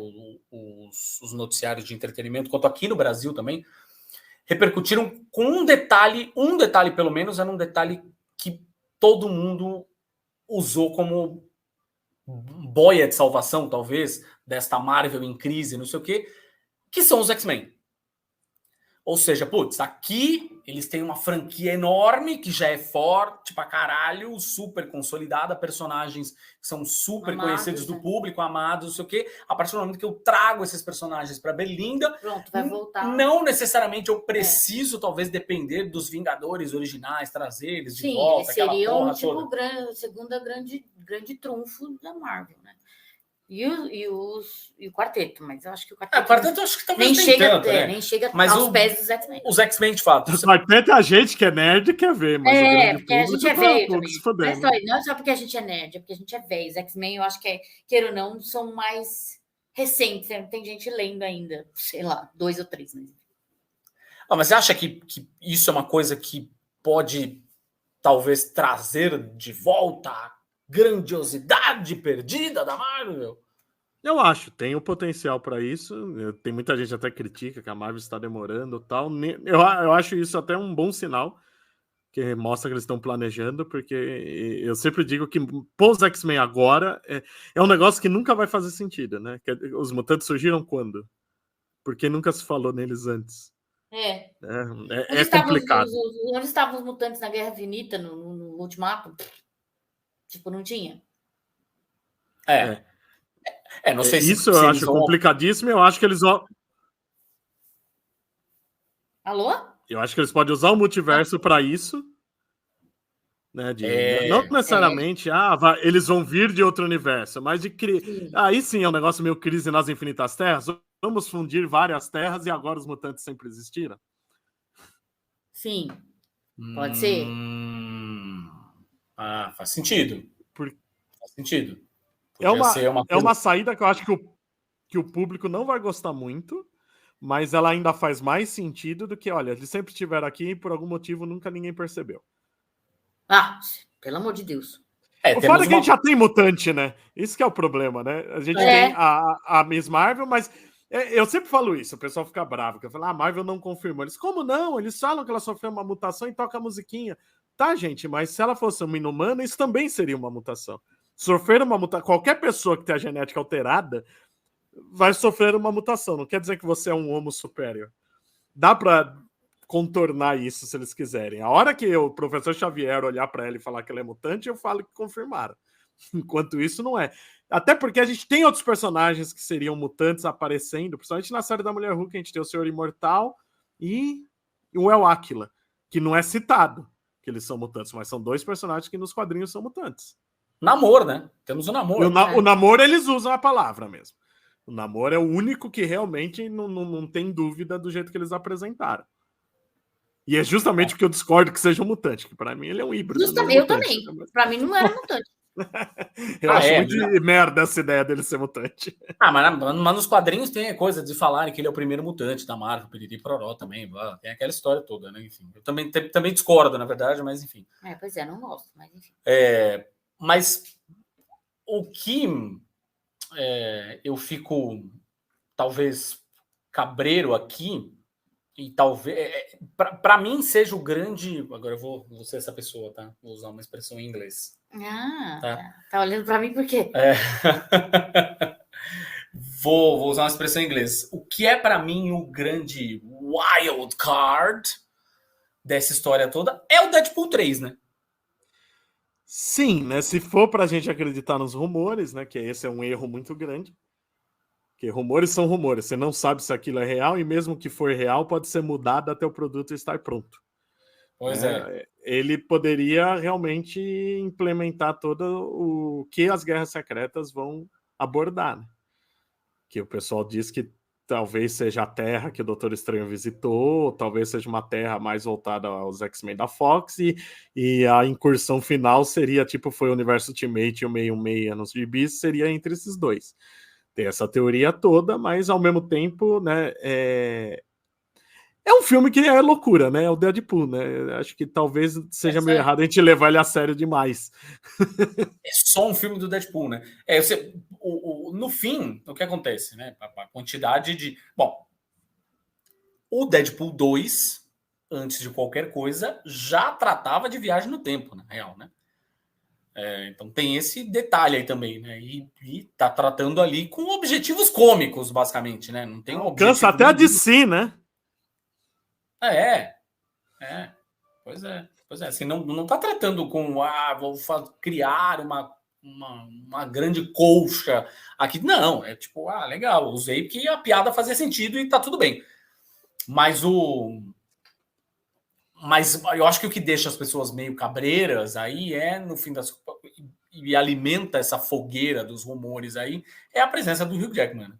Os noticiários de entretenimento, quanto aqui no Brasil também, repercutiram com um detalhe pelo menos, era um detalhe que todo mundo usou como boia de salvação, talvez, desta Marvel em crise, não sei o quê, que são os X-Men. Ou seja, putz, aqui eles têm uma franquia enorme, que já é forte pra caralho, super consolidada, personagens que são super amados, conhecidos do público, amados, não sei o quê. A partir do momento que eu trago esses personagens pra Berlinda, pronto, vai voltar. Não necessariamente eu preciso, talvez, depender dos Vingadores originais, trazer eles de volta. Sim, eles seriam, tipo, o segundo grande trunfo da Marvel, né? E o quarteto, mas eu acho que o quarteto. O quarteto eu acho que talvez nem chega aos pés dos X-Men. Os X-Men, de fato. O quarteto é a gente que é nerd quer ver, mas o grande porque a gente é velho também. Não é só porque a gente é nerd, é porque a gente é velho. Os X-Men, eu acho que, queira ou não, são mais recentes. Tem gente lendo ainda, sei lá, 2 ou 3. Mas você acha que isso é uma coisa que pode, talvez, trazer de volta a grandiosidade perdida da Marvel? Eu acho, tem o potencial para isso. Tem muita gente até critica que a Marvel está demorando e tal. Eu acho isso até um bom sinal, que mostra que eles estão planejando, porque eu sempre digo que pôr os X-Men agora é um negócio que nunca vai fazer sentido, né? Os mutantes surgiram quando? Porque nunca se falou neles antes. É complicado. Onde estavam os mutantes na Guerra Infinita, no Ultimato? Tipo, não tinha. Não sei Isso eu acho complicadíssimo. Eu acho que eles vão. Alô? Eu acho que eles podem usar o multiverso para isso. Né, não necessariamente, eles vão vir de outro universo, mas de aí sim é um negócio meio Crise nas Infinitas Terras. Vamos fundir várias terras e agora os mutantes sempre existiram? Sim, pode ser. Faz sentido. Faz sentido. É uma saída que eu acho que o público não vai gostar muito, mas ela ainda faz mais sentido do que, olha, eles sempre estiveram aqui e por algum motivo nunca ninguém percebeu. Pelo amor de Deus. O foda é que a gente já tem mutante, né? Isso que é o problema, né? A gente tem a Miss Marvel, mas eu sempre falo isso, o pessoal fica bravo, que eu falo, a Marvel não confirmou. Eles, como não? Eles falam que ela sofreu uma mutação e toca a musiquinha. Tá, gente, mas se ela fosse uma inumana, isso também seria uma mutação. Sofrer uma mutação, qualquer pessoa que tenha a genética alterada vai sofrer uma mutação. Não quer dizer que você é um homo superior. Dá pra contornar isso se eles quiserem. A hora que o professor Xavier olhar para ela e falar que ela é mutante, eu falo que confirmaram. Enquanto isso, não é. Até porque a gente tem outros personagens que seriam mutantes aparecendo, principalmente na série da Mulher Hulk, a gente tem o Senhor Imortal e o El Áquila, que não é citado que eles são mutantes, mas são dois personagens que nos quadrinhos são mutantes. Namor, né? Temos o Namor. O Namor, eles usam a palavra mesmo. O Namor é o único que realmente não tem dúvida do jeito que eles apresentaram. E é justamente porque eu discordo que seja um mutante, que para mim ele é um híbrido. Justamente, eu também. Para mim não era mutante. Eu acho muito de merda essa ideia dele ser mutante. Mas nos quadrinhos tem a coisa de falarem que ele é o primeiro mutante da Marvel, Piriri Poró também, tem aquela história toda, né? Enfim, eu também discordo, na verdade, mas enfim. Pois é, não gosto, mas enfim. Mas o que eu fico, talvez, cabreiro aqui, e talvez, para mim, seja o grande... Agora eu vou ser essa pessoa, tá? Vou usar uma expressão em inglês. Tá olhando para mim por quê? Vou usar uma expressão em inglês. O que é para mim o grande wild card dessa história toda é o Deadpool 3, né? Sim, né? Se for pra gente acreditar nos rumores, né? Que esse é um erro muito grande. Porque rumores são rumores. Você não sabe se aquilo é real e mesmo que for real, pode ser mudado até o produto estar pronto. Pois é. Ele poderia realmente implementar todo o que as Guerras Secretas vão abordar. Né? Que o pessoal diz que talvez seja a Terra que o Doutor Estranho visitou, talvez seja uma Terra mais voltada aos X-Men da Fox, e a incursão final seria, foi o Universo Ultimate e o 616 nos gibis, seria entre esses dois. Tem essa teoria toda, mas ao mesmo tempo, né, é um filme que é loucura, né? É o Deadpool, né? Acho que talvez seja meio errado a gente levar ele a sério demais. É só um filme do Deadpool, né? No fim, o que acontece, né? A quantidade de... Bom, o Deadpool 2, antes de qualquer coisa, já tratava de viagem no tempo, na real, né? Então tem esse detalhe aí também, né? E tá tratando ali com objetivos cômicos, basicamente, né? Não tem um objetivo... Cansa até a DC, né? Pois é. Assim, não tá tratando com vou criar uma grande colcha aqui. Não, é legal, usei porque a piada fazia sentido e tá tudo bem. Mas eu acho que o que deixa as pessoas meio cabreiras aí no fim das contas, e alimenta essa fogueira dos rumores aí, é a presença do Hugh Jackman.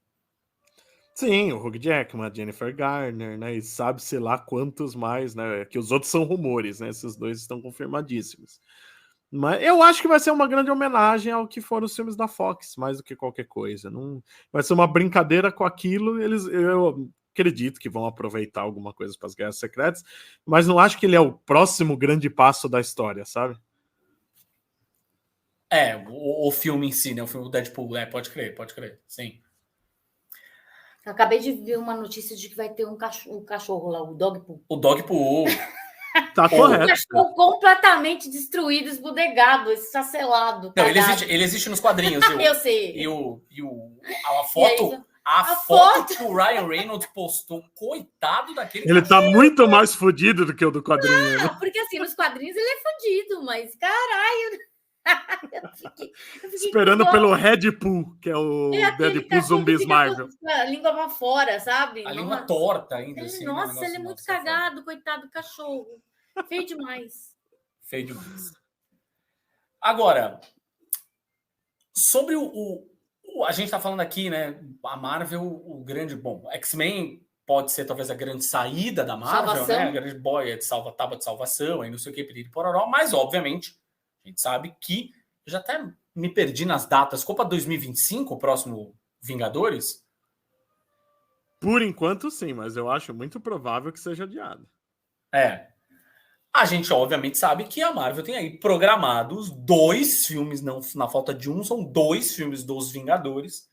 Sim, o Hugh Jackman, a Jennifer Garner, né? E sabe-se lá quantos mais, né? Que os outros são rumores, né? Esses dois estão confirmadíssimos. Mas eu acho que vai ser uma grande homenagem ao que foram os filmes da Fox, mais do que qualquer coisa. Não vai ser uma brincadeira com aquilo. Eu acredito que vão aproveitar alguma coisa para as Guerras Secretas, mas não acho que ele é o próximo grande passo da história, sabe? O filme em si, né? O filme do Deadpool, pode crer, sim. Eu acabei de ver uma notícia de que vai ter um cachorro lá, o Dogpool. O Dogpool. Tá correto. Um cachorro completamente destruído, esbudegado, esfacelado. Não, ele existe nos quadrinhos. Eu sei. A foto que o Ryan Reynolds postou, coitado daquele Ele tá muito mais fodido do que o do quadrinho. Porque assim, nos quadrinhos ele é fodido, mas caralho. Eu fiquei Esperando com dó. pelo Deadpool, que é o Aquele Deadpool cachorro que Zumbis fica Marvel. com a língua pra fora, sabe? A língua torta ainda. Ele, assim, nossa, né? ele é muito cagado, coitado do cachorro. Feio demais. Feio demais. Agora, sobre a gente tá falando aqui, né? A Marvel, o grande. Bom, X-Men pode ser talvez a grande saída da Marvel, Salvação. né? A grande boia tábua de salvação, aí não sei o que, pedir pororó, mas obviamente a gente sabe que eu já até me perdi nas datas. Copa 2025, o próximo Vingadores. Por enquanto, sim, mas eu acho muito provável que seja adiado. É. A gente, obviamente, sabe que a Marvel tem aí programados 2 filmes, não na falta de um, são 2 filmes dos Vingadores,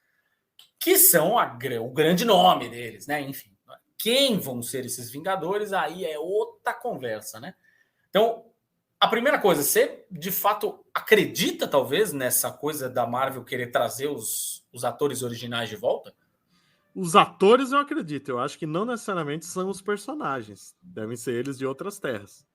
que são o grande nome deles, né? Enfim, quem vão ser esses Vingadores, aí é outra conversa, né? Então, a primeira coisa, você de fato acredita, talvez, nessa coisa da Marvel querer trazer os atores originais de volta? Os atores eu acredito, eu acho que não necessariamente são os personagens. Devem ser eles de outras terras.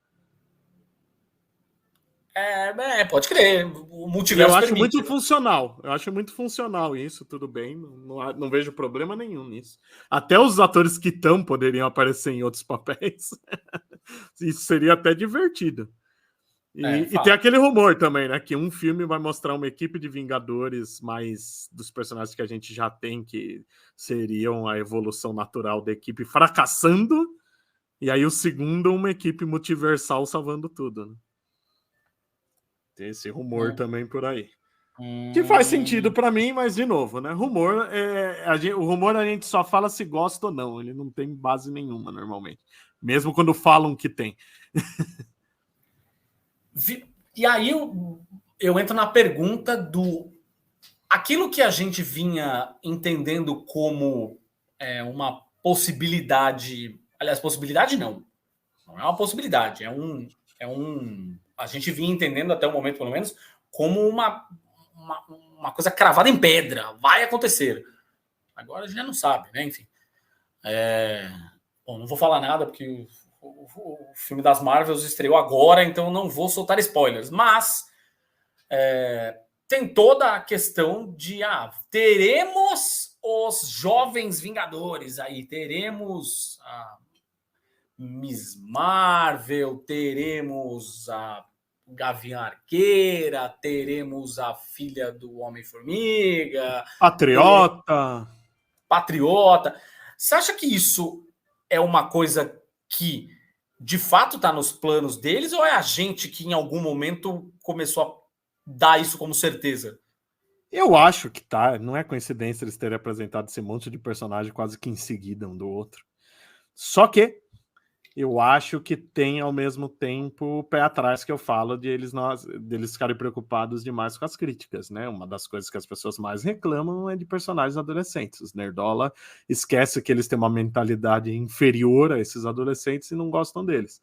Pode crer. O multiverso Eu acho permite, muito né? funcional. Eu acho muito funcional isso, tudo bem. Não vejo problema nenhum nisso. Até os atores que estão poderiam aparecer em outros papéis. Isso seria até divertido. E tem aquele rumor também, né? Que um filme vai mostrar uma equipe de Vingadores mais dos personagens que a gente já tem, que seriam a evolução natural da equipe fracassando. E aí o segundo, uma equipe multiversal salvando tudo, né? Tem esse rumor também por aí. Que faz sentido para mim, mas de novo, né? Rumor, o rumor a gente só fala se gosta ou não. Ele não tem base nenhuma normalmente, mesmo quando falam que tem. E aí eu entro na pergunta do aquilo que a gente vinha entendendo como uma possibilidade. Aliás, possibilidade não é uma possibilidade, a gente vinha entendendo até o momento, pelo menos, como uma coisa cravada em pedra, vai acontecer. Agora a gente já não sabe, né? Enfim. Bom, não vou falar nada, porque o filme das Marvels estreou agora, então não vou soltar spoilers. Mas tem toda a questão de teremos os jovens Vingadores aí, teremos a Miss Marvel, teremos a Gavião Arqueira, teremos a filha do Homem-Formiga, Patriota. Você acha que isso é uma coisa que de fato está nos planos deles, ou é a gente que em algum momento começou a dar isso como certeza? Eu acho que tá. Não é coincidência eles terem apresentado esse monte de personagem quase que em seguida um do outro. Só que eu acho que tem ao mesmo tempo o pé atrás que eu falo deles ficarem preocupados demais com as críticas, né? Uma das coisas que as pessoas mais reclamam é de personagens adolescentes. Os nerdola esquece que eles têm uma mentalidade inferior a esses adolescentes e não gostam deles.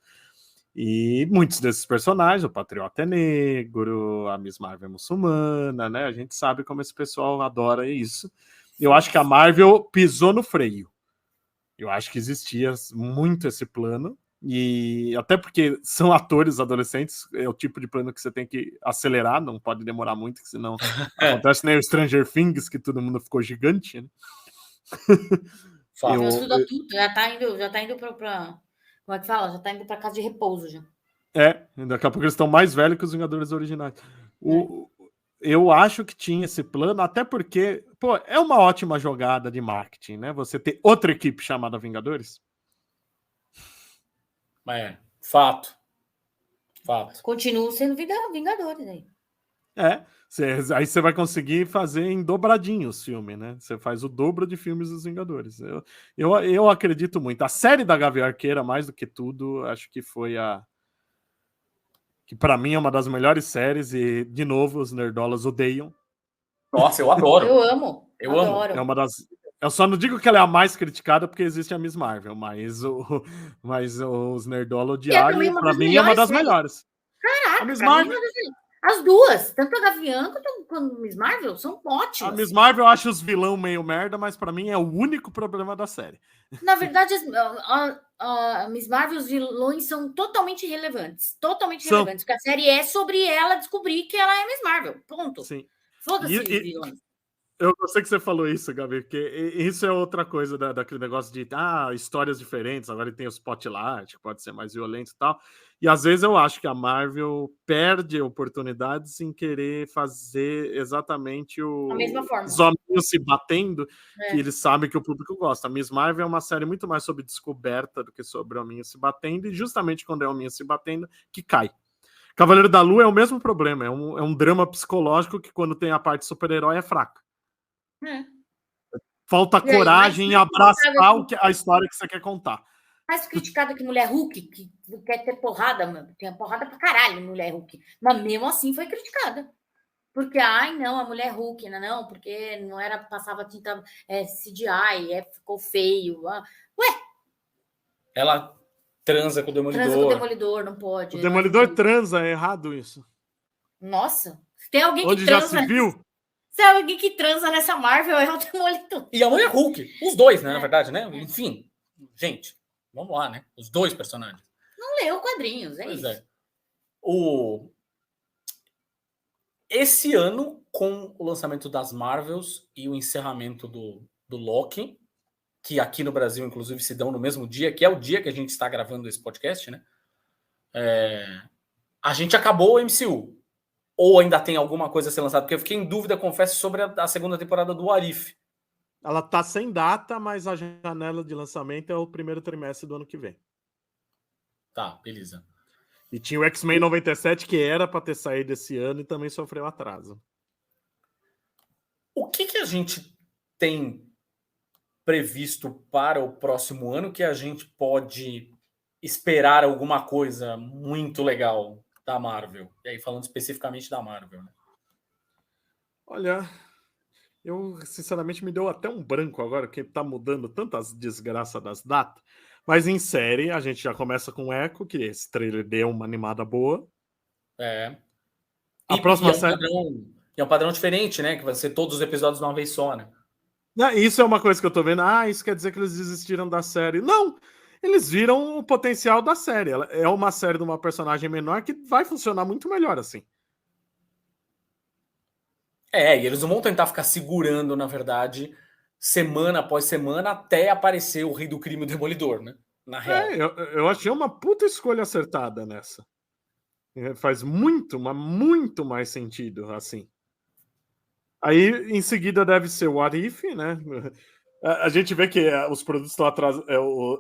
E muitos desses personagens, o Patriota é negro, a Miss Marvel é muçulmana, né? A gente sabe como esse pessoal adora isso. Eu acho que a Marvel pisou no freio. Eu acho que existia muito esse plano, e até porque são atores adolescentes, é o tipo de plano que você tem que acelerar, não pode demorar muito, que senão acontece nem o Stranger Things, que todo mundo ficou gigante, né? Já tá indo para como é que fala? Já tá indo para casa de repouso já. Daqui a pouco eles estão mais velhos que os Vingadores originais. Eu acho que tinha esse plano, até porque, é uma ótima jogada de marketing, né? Você ter outra equipe chamada Vingadores. Fato. Continua sendo Vingadores aí. Aí você vai conseguir fazer em dobradinho os filmes, né? Você faz o dobro de filmes dos Vingadores. Eu acredito muito. A série da Gavião Arqueira, mais do que tudo, acho que foi que para mim é uma das melhores séries, e de novo os nerdolas odeiam. Nossa, eu adoro. Eu amo. É uma das. Eu só não digo que ela é a mais criticada porque existe a Miss Marvel, mas os nerdola odiaram, e para mim é uma das melhores. Caraca, a Miss Marvel... as duas, tanto a Gavião quanto quando Miss Marvel são A ótimas. Miss Marvel eu acho os vilão meio merda, mas pra mim é o único problema da série. Na verdade, a Miss Marvel, os vilões são totalmente irrelevantes. Totalmente São. irrelevantes. Porque a série é sobre ela descobrir que ela é Miss Marvel. Ponto. Sim. Foda-se os vilões. Eu gostei que você falou isso, Gabi, porque isso é outra coisa daquele negócio de histórias diferentes, agora tem o Spotlight, que pode ser mais violento e tal. E às vezes eu acho que a Marvel perde oportunidades em querer fazer exatamente A mesma forma. os hominhos se batendo, que eles sabem que o público gosta. A Miss Marvel é uma série muito mais sobre descoberta do que sobre hominhos se batendo, e justamente quando é hominhos se batendo, que cai. Cavaleiro da Lua é o mesmo problema, é um drama psicológico que quando tem a parte super-herói é fraca. Falta coragem em abraçar a história que você quer contar. Mais criticada que Mulher Hulk, que quer ter porrada, mano. Tem porrada pra caralho Mulher Hulk. Mas mesmo assim foi criticada. Porque, não, a Mulher Hulk, não, porque não era, passava tinta CGI, ficou feio. Ué! Ela transa com o Demolidor. Transa com o Demolidor, não pode. O Demolidor transa, é errado isso. Nossa, tem alguém Onde que transa. já se viu? Se alguém que transa nessa Marvel é o Demolidor. E a Mulher Hulk. Os dois, né, na verdade, né? Enfim, gente, vamos lá, né? Os dois personagens. Não leu quadrinhos, Pois isso. é. Esse ano, com o lançamento das Marvels e o encerramento do Loki, que aqui no Brasil, inclusive, se dão no mesmo dia, que é o dia que a gente está gravando esse podcast, né? A gente acabou o MCU. Ou ainda tem alguma coisa a ser lançada? Porque eu fiquei em dúvida, confesso, sobre a segunda temporada do What If. Ela tá sem data, mas a janela de lançamento é o primeiro trimestre do ano que vem. Tá, beleza. E tinha o X-Men 97, que era para ter saído esse ano e também sofreu atraso. O que a gente tem previsto para o próximo ano que a gente pode esperar alguma coisa muito legal da Marvel? E aí, falando especificamente da Marvel, né? Olha, eu sinceramente me deu até um branco agora, que tá mudando tantas desgraças das datas. Mas em série, a gente já começa com Echo, que esse trailer deu uma animada boa. A próxima série é um padrão diferente, né? Que vai ser todos os episódios de uma vez só, né? Isso é uma coisa que eu tô vendo. Isso quer dizer que eles desistiram da série. Não! Eles viram o potencial da série. Ela é uma série de uma personagem menor que vai funcionar muito melhor assim. E eles não vão tentar ficar segurando, na verdade, semana após semana, até aparecer o Rei do Crime e o Demolidor, né? Na real. Eu achei uma puta escolha acertada nessa. Faz muito, mas muito mais sentido, assim. Aí, em seguida, deve ser o What If, né? A gente vê que os produtos estão atrasados.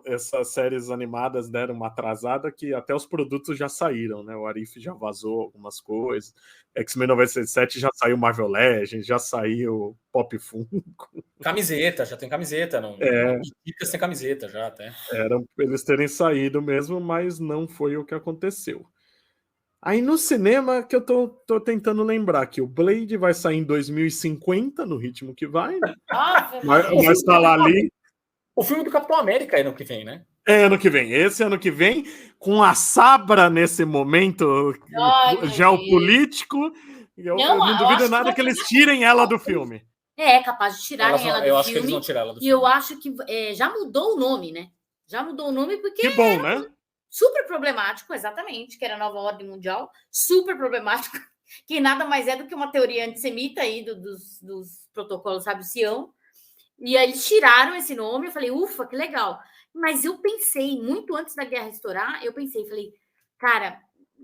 Essas séries animadas deram uma atrasada que até os produtos já saíram, né? O What If já vazou algumas coisas. X-Men 97 já saiu Marvel Legends, já saiu Pop Funko. Camiseta, já tem camiseta. Não fica sem camiseta já até. Era eles terem saído mesmo, mas não foi o que aconteceu. Aí no cinema, que eu tô tentando lembrar que o Blade vai sair em 2050, no ritmo que vai, né? Mas tá lá ali. O filme do Capitão América é ano que vem, né? É ano que vem. Esse ano que vem, com a Sabra nesse momento geopolítico, eu não duvido nada que eles tirem ela do filme. É capaz de tirarem ela do filme. Eu acho que eles vão tirar ela do filme. E eu acho que já mudou o nome, né? Já mudou o nome porque... Que bom, né? Super problemático, exatamente, que era a nova ordem mundial, super problemático, que nada mais é do que uma teoria antissemita aí dos protocolos, sabe, Sião. E aí eles tiraram esse nome, eu falei, ufa, que legal. Mas eu pensei, muito antes da guerra estourar, falei, cara,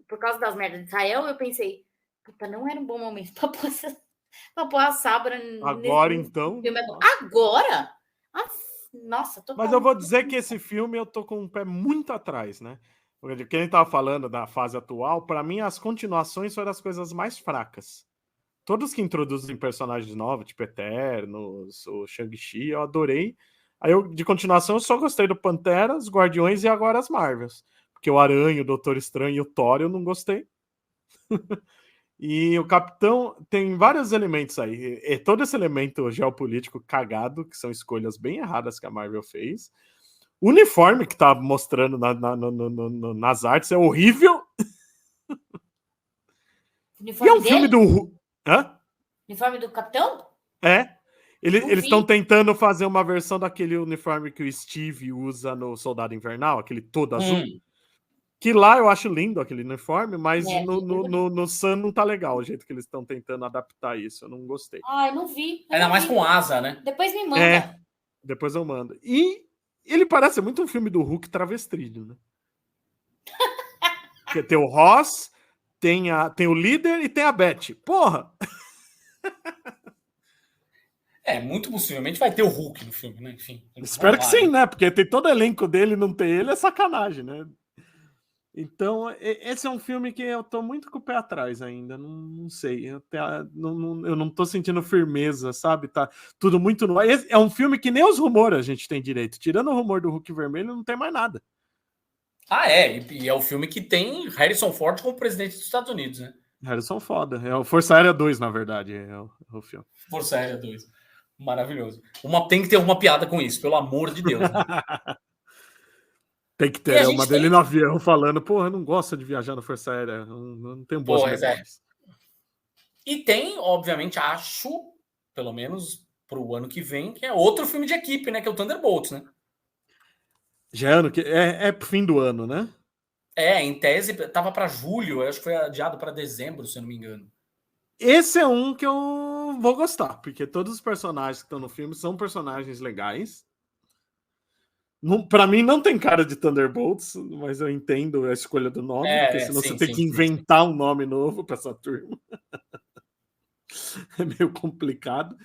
por causa das merdas de Israel, eu pensei, puta, não era um bom momento para pôr a Sabra agora, então? Filme. Agora? Nossa, total. Mas eu vou dizer que esse filme eu tô com o pé muito atrás, né? Porque quem tava falando da fase atual, para mim as continuações foram as coisas mais fracas. Todos que introduzem personagens novos, tipo Eternos, o Shang-Chi, eu adorei. Aí de continuação eu só gostei do Pantera, os Guardiões e agora as Marvels. Porque o Aranha, o Doutor Estranho e o Thor eu não gostei. E o Capitão tem vários elementos aí. É todo esse elemento geopolítico cagado, que são escolhas bem erradas que a Marvel fez. O uniforme que tá mostrando nas artes é horrível. E é um filme do... Hã? Uniforme do capitão? Eles estão tentando fazer uma versão daquele uniforme que o Steve usa no Soldado Invernal, aquele todo azul. Que lá eu acho lindo aquele uniforme, mas no Sun não tá legal o jeito que eles estão tentando adaptar isso. Eu não gostei. Ai, não vi. Ainda mais com asa, né? Depois me manda. Depois eu mando. E ele parece muito um filme do Hulk travestido, né? Porque tem o Ross, tem o líder e tem a Beth. Porra! Muito possivelmente vai ter o Hulk no filme, né? Enfim. Espero que sim, né? Porque tem todo o elenco dele e não ter ele é sacanagem, né? Então, esse é um filme que eu tô muito com o pé atrás ainda. Não sei. Eu não tô sentindo firmeza, sabe? Tá tudo muito novo. É um filme que nem os rumores a gente tem direito. Tirando o rumor do Hulk Vermelho, não tem mais nada. E é o filme que tem Harrison Ford como presidente dos Estados Unidos, né? Harrison foda. É o Força Aérea 2, na verdade, é o filme. Força Aérea 2. Maravilhoso. Tem que ter uma piada com isso, pelo amor de Deus. Né? Tem que ter uma dele no avião falando, porra, eu não gosto de viajar na Força Aérea, não tenho boas memórias. E tem, obviamente, acho, pelo menos pro ano que vem, que é outro filme de equipe, né? Que é o Thunderbolts, né? Já é ano que é fim do ano, né? Em tese, tava para julho, acho que foi adiado para dezembro, se eu não me engano. Esse é um que eu vou gostar, porque todos os personagens que estão no filme são personagens legais. Para mim não tem cara de Thunderbolts, mas eu entendo a escolha do nome, porque senão você tem que inventar um nome novo para essa turma. É meio complicado.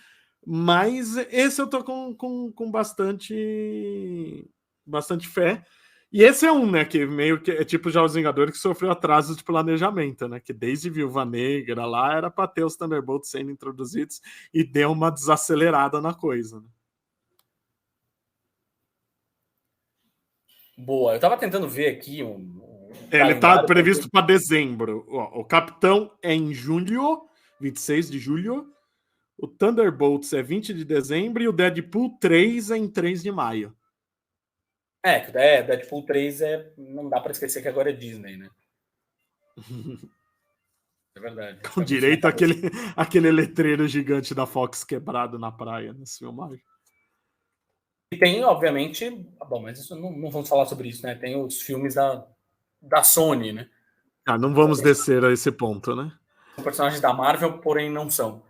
Mas esse eu tô com bastante fé. E esse é um, né, que meio que é tipo já os Vingadores que sofreu atrasos de planejamento, né, que desde Viúva Negra lá era para ter os Thunderbolts sendo introduzidos e deu uma desacelerada na coisa, né? Boa, eu tava tentando ver aqui ele tá previsto para dezembro. O Capitão é em julho, 26 de julho. O Thunderbolts é 20 de dezembro e o Deadpool 3 é em 3 de maio. Deadpool 3 não dá para esquecer que agora é Disney, né? É verdade. Com direito àquele letreiro gigante da Fox quebrado na praia nesse filmagem. E tem, obviamente, bom, mas isso não vamos falar sobre isso, né? Tem os filmes da Sony, né? Não vamos descer a esse ponto, né? São personagens da Marvel, porém não são.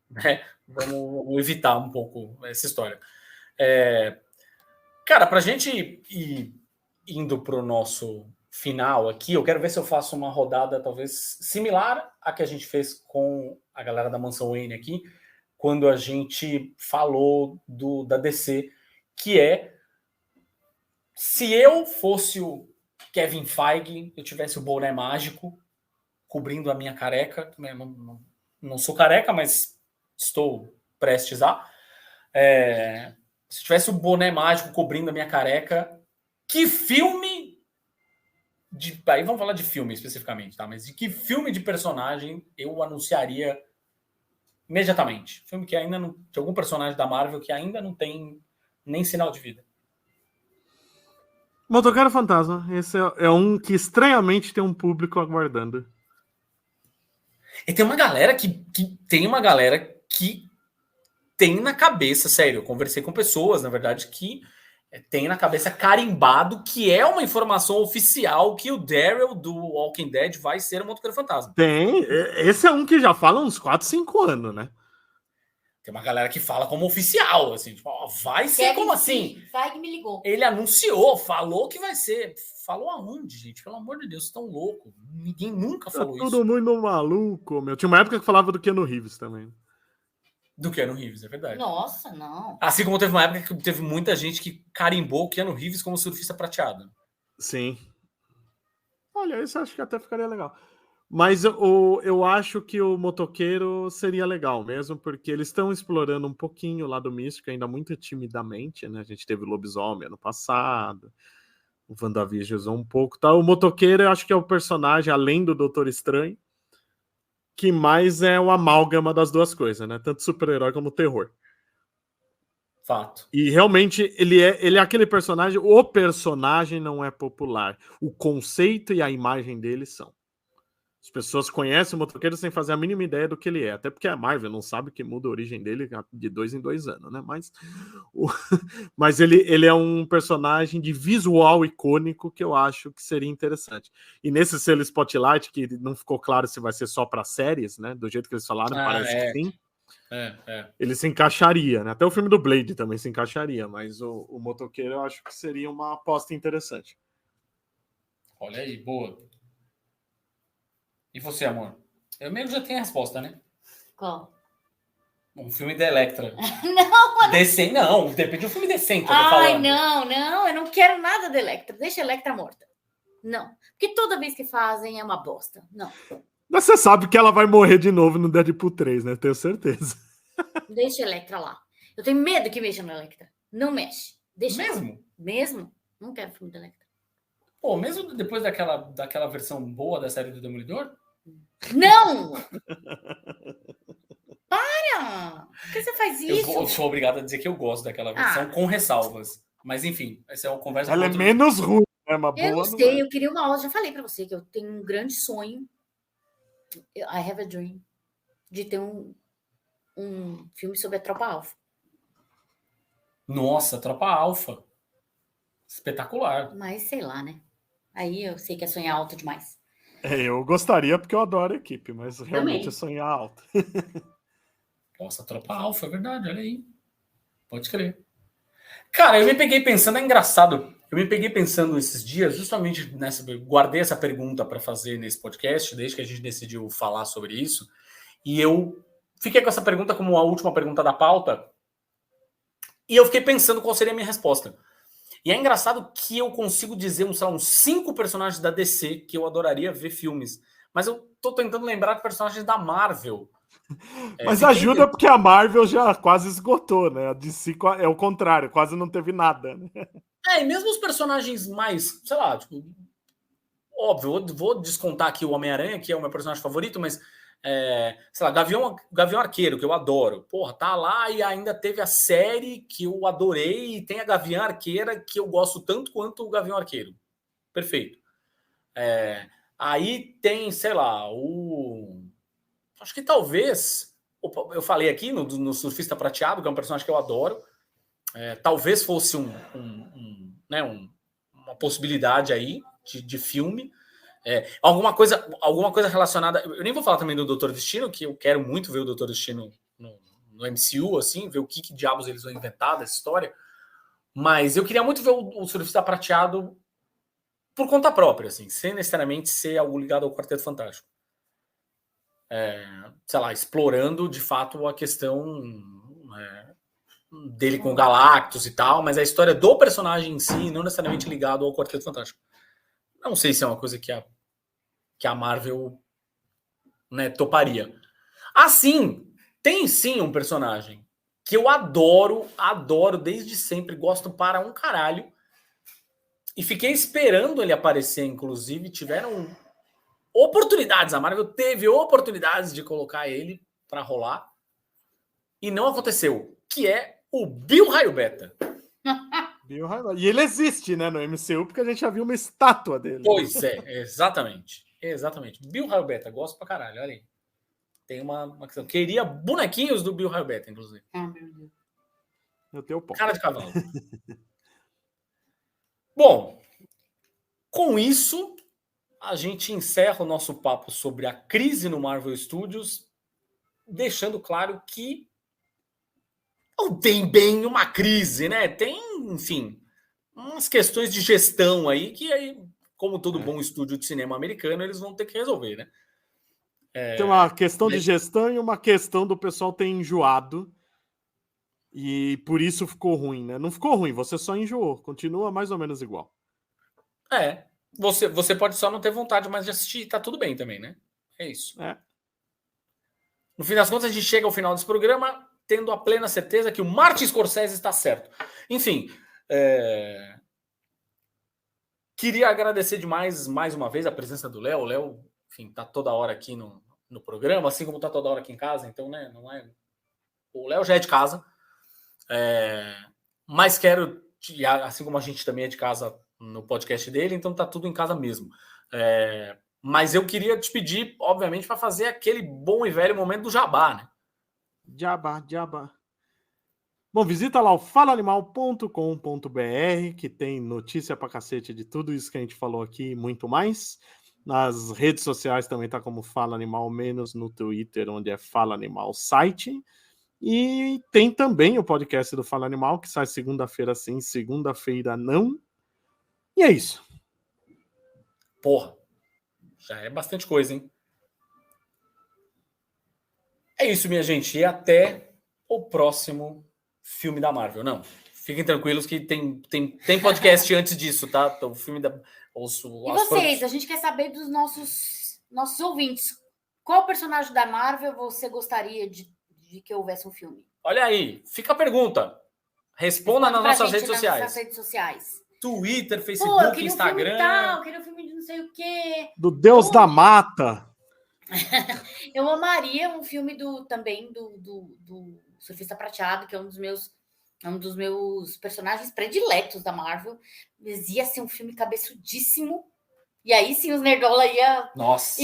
Né? Vamos evitar um pouco essa história. Cara, pra gente ir indo pro nosso final aqui, eu quero ver se eu faço uma rodada talvez similar à que a gente fez com a galera da Mansão Wayne aqui, quando a gente falou da DC, que é se eu fosse o Kevin Feige, eu tivesse o boné mágico cobrindo a minha careca, não sou careca, mas estou prestes a. Se tivesse o boné mágico cobrindo a minha careca, que filme aí vamos falar de filme especificamente, tá? Mas de que filme de personagem eu anunciaria imediatamente? Filme que ainda não... de algum personagem da Marvel que ainda não tem nem sinal de vida. Motoqueiro Fantasma. Esse é um que estranhamente tem um público aguardando. E tem uma galera que tem na cabeça, sério, eu conversei com pessoas, na verdade, que tem na cabeça carimbado que é uma informação oficial que o Daryl do Walking Dead vai ser o Motoqueiro Fantasma. Tem. Esse é um que já fala uns 4, 5 anos, né? Tem uma galera que fala como oficial, assim, tipo, vai ser como assim? Feige me ligou. Ele anunciou, falou que vai ser. Falou aonde, gente? Pelo amor de Deus, vocês estão loucos. Ninguém nunca falou isso. Todo mundo maluco, meu. Tinha uma época que falava do Keanu Reeves também. Do Keanu Reeves, é verdade. Nossa, não. Assim como teve uma época que teve muita gente que carimbou o Keanu Reeves como surfista prateado. Sim. Olha, isso acho que até ficaria legal. Mas eu acho que o motoqueiro seria legal mesmo, porque eles estão explorando um pouquinho o lado místico, ainda muito timidamente, né? A gente teve o Lobisomem ano passado, o WandaVision usou um pouco, tá? O motoqueiro eu acho que é o personagem, além do Doutor Estranho, que mais é o amálgama das duas coisas, né? Tanto super-herói como terror. Fato. E realmente ele é aquele personagem, o personagem não é popular. O conceito e a imagem dele são. As pessoas conhecem o motoqueiro sem fazer a mínima ideia do que ele é. Até porque a Marvel não sabe que muda a origem dele de 2 em 2 anos, né? Mas ele é um personagem de visual icônico que eu acho que seria interessante. E nesse selo Spotlight, que não ficou claro se vai ser só para séries, né? Do jeito que eles falaram, parece que sim. Ele se encaixaria, né? Até o filme do Blade também se encaixaria, mas o motoqueiro eu acho que seria uma aposta interessante. Olha aí, boa. E você, amor? Eu mesmo já tenho a resposta, né? Qual? Um filme da Electra. Não, Decente, não, depende de um filme decente. ai, não, eu não quero nada da Electra. Deixa a Electra morta. Não, porque toda vez que fazem é uma bosta. Não. Mas você sabe que ela vai morrer de novo no Deadpool 3, né? Tenho certeza. Deixa a Electra lá. Eu tenho medo que mexa na Electra. Não mexe. Deixa Mesmo? lá. Mesmo? Não quero filme da Electra. Pô, mesmo depois daquela versão boa da série do Demolidor? Não! Para! Por que você faz isso? Eu sou obrigado a dizer que eu gosto daquela versão com ressalvas. Mas enfim, essa é uma conversa. Ela é menos ruim, né? Uma boa. Eu não sei, eu queria uma aula. Já falei pra você que eu tenho um grande sonho. I have a dream. De ter um filme sobre a Tropa Alpha. Nossa, Tropa Alpha. Espetacular. Mas sei lá, né? Aí eu sei que é sonhar alto demais. Eu gostaria porque eu adoro a equipe, mas realmente Também. é sonhar alto. Nossa, Tropa Alpha, é verdade, olha aí. Pode crer. Cara, eu me peguei pensando, é engraçado. Eu me peguei pensando esses dias, justamente nessa. Guardei essa pergunta para fazer nesse podcast, desde que a gente decidiu falar sobre isso. E eu fiquei com essa pergunta como a última pergunta da pauta. E eu fiquei pensando qual seria a minha resposta. E é engraçado que eu consigo dizer uns 5 personagens da DC que eu adoraria ver filmes. Mas eu tô tentando lembrar de personagens da Marvel. Mas ajuda porque a Marvel já quase esgotou, né? A DC é o contrário, quase não teve nada. Né? E mesmo os personagens mais, sei lá, tipo, óbvio, vou descontar aqui o Homem-Aranha, que é o meu personagem favorito, mas sei lá, Gavião Arqueiro, que eu adoro. Porra, tá lá e ainda teve a série que eu adorei e tem a Gavião Arqueira que eu gosto tanto quanto o Gavião Arqueiro. Perfeito. Aí tem, sei lá, acho que talvez, eu falei aqui no Surfista Prateado, que é um personagem que eu adoro, talvez fosse uma possibilidade aí de filme. Alguma coisa relacionada. Eu nem vou falar também do Doutor Destino, que eu quero muito ver o Doutor Destino no MCU, assim, ver o que diabos eles vão inventar dessa história. Mas eu queria muito ver o Surfista Prateado por conta própria, assim, sem necessariamente ser algo ligado ao Quarteto Fantástico. Sei lá, explorando de fato a questão dele com o Galactus e tal, mas a história do personagem em si, não necessariamente ligado ao Quarteto Fantástico. Não sei se é uma coisa que a Marvel, né, toparia. Assim, tem sim um personagem que eu adoro desde sempre, gosto para um caralho, e fiquei esperando ele aparecer, inclusive, tiveram oportunidades, a Marvel teve oportunidades de colocar ele para rolar, e não aconteceu, que é o Bill Raio Beta. E ele existe, né, no MCU, porque a gente já viu uma estátua dele. Pois exatamente. Bill Raio Beta, gosto pra caralho, olha aí. Tem uma questão. Queria bonequinhos do Bill Raio Beta, inclusive. Meu Deus. Eu tenho ponto. Cara de cavalo. Bom, com isso, a gente encerra o nosso papo sobre a crise no Marvel Studios, deixando claro que não tem bem uma crise, né? Tem, enfim, umas questões de gestão aí que, aí, como todo bom estúdio de cinema americano, eles vão ter que resolver, né? Tem uma questão de gestão e uma questão do pessoal ter enjoado e por isso ficou ruim, né? Não ficou ruim, você só enjoou. Continua mais ou menos igual. Você pode só não ter vontade mais de assistir, tá tudo bem também, né? É isso. No fim das contas, a gente chega ao final desse programa tendo a plena certeza que o Martin Scorsese está certo. Enfim, queria agradecer demais, mais uma vez, a presença do Léo. O Léo, enfim, tá toda hora aqui no programa, assim como tá toda hora aqui em casa, então, né, não é... O Léo já é de casa, mas quero, assim como a gente também é de casa no podcast dele, então tá tudo em casa mesmo. Mas eu queria te pedir, obviamente, para fazer aquele bom e velho momento do jabá, né? Jabá. Bom, visita lá o falaanimal.com.br, que tem notícia pra cacete de tudo isso que a gente falou aqui e muito mais. Nas redes sociais também tá como Fala Animal, menos no Twitter, onde é Fala Animal Site. E tem também o podcast do Fala Animal, que sai segunda-feira sim, segunda-feira não. E é isso. Porra, já é bastante coisa, hein? É isso, minha gente. E até o próximo filme da Marvel. Não, fiquem tranquilos que tem podcast antes disso, tá? O filme da... E vocês? A gente quer saber dos nossos ouvintes. Qual personagem da Marvel você gostaria de que houvesse um filme? Olha aí, fica a pergunta. Responda nas nossas redes sociais. Nas redes sociais. Twitter, Facebook, eu queria Instagram. Um filme tal, eu queria um filme de não sei o quê. Do Deus da Mata. Eu amaria um filme também do Surfista Prateado, que é um dos meus personagens prediletos da Marvel. Mas ia ser um filme cabeçudíssimo. E aí sim os nerdola Nossa.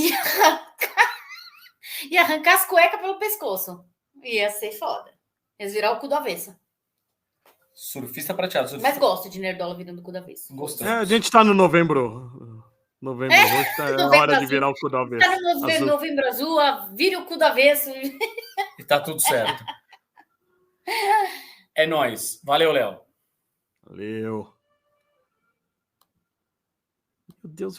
ia arrancar as cuecas pelo pescoço. Ia ser foda. Ia virar o cu do avesso. Surfista Prateado. Mas gosto de nerdola virando o cu do avesso. Gostei. A gente tá no novembro. Novembro roxo, é hora de virar o cu do avesso. Tá no novembro azul, vira o cu do avesso. E tá tudo certo. É nóis. Valeu, Léo. Valeu. Meu Deus,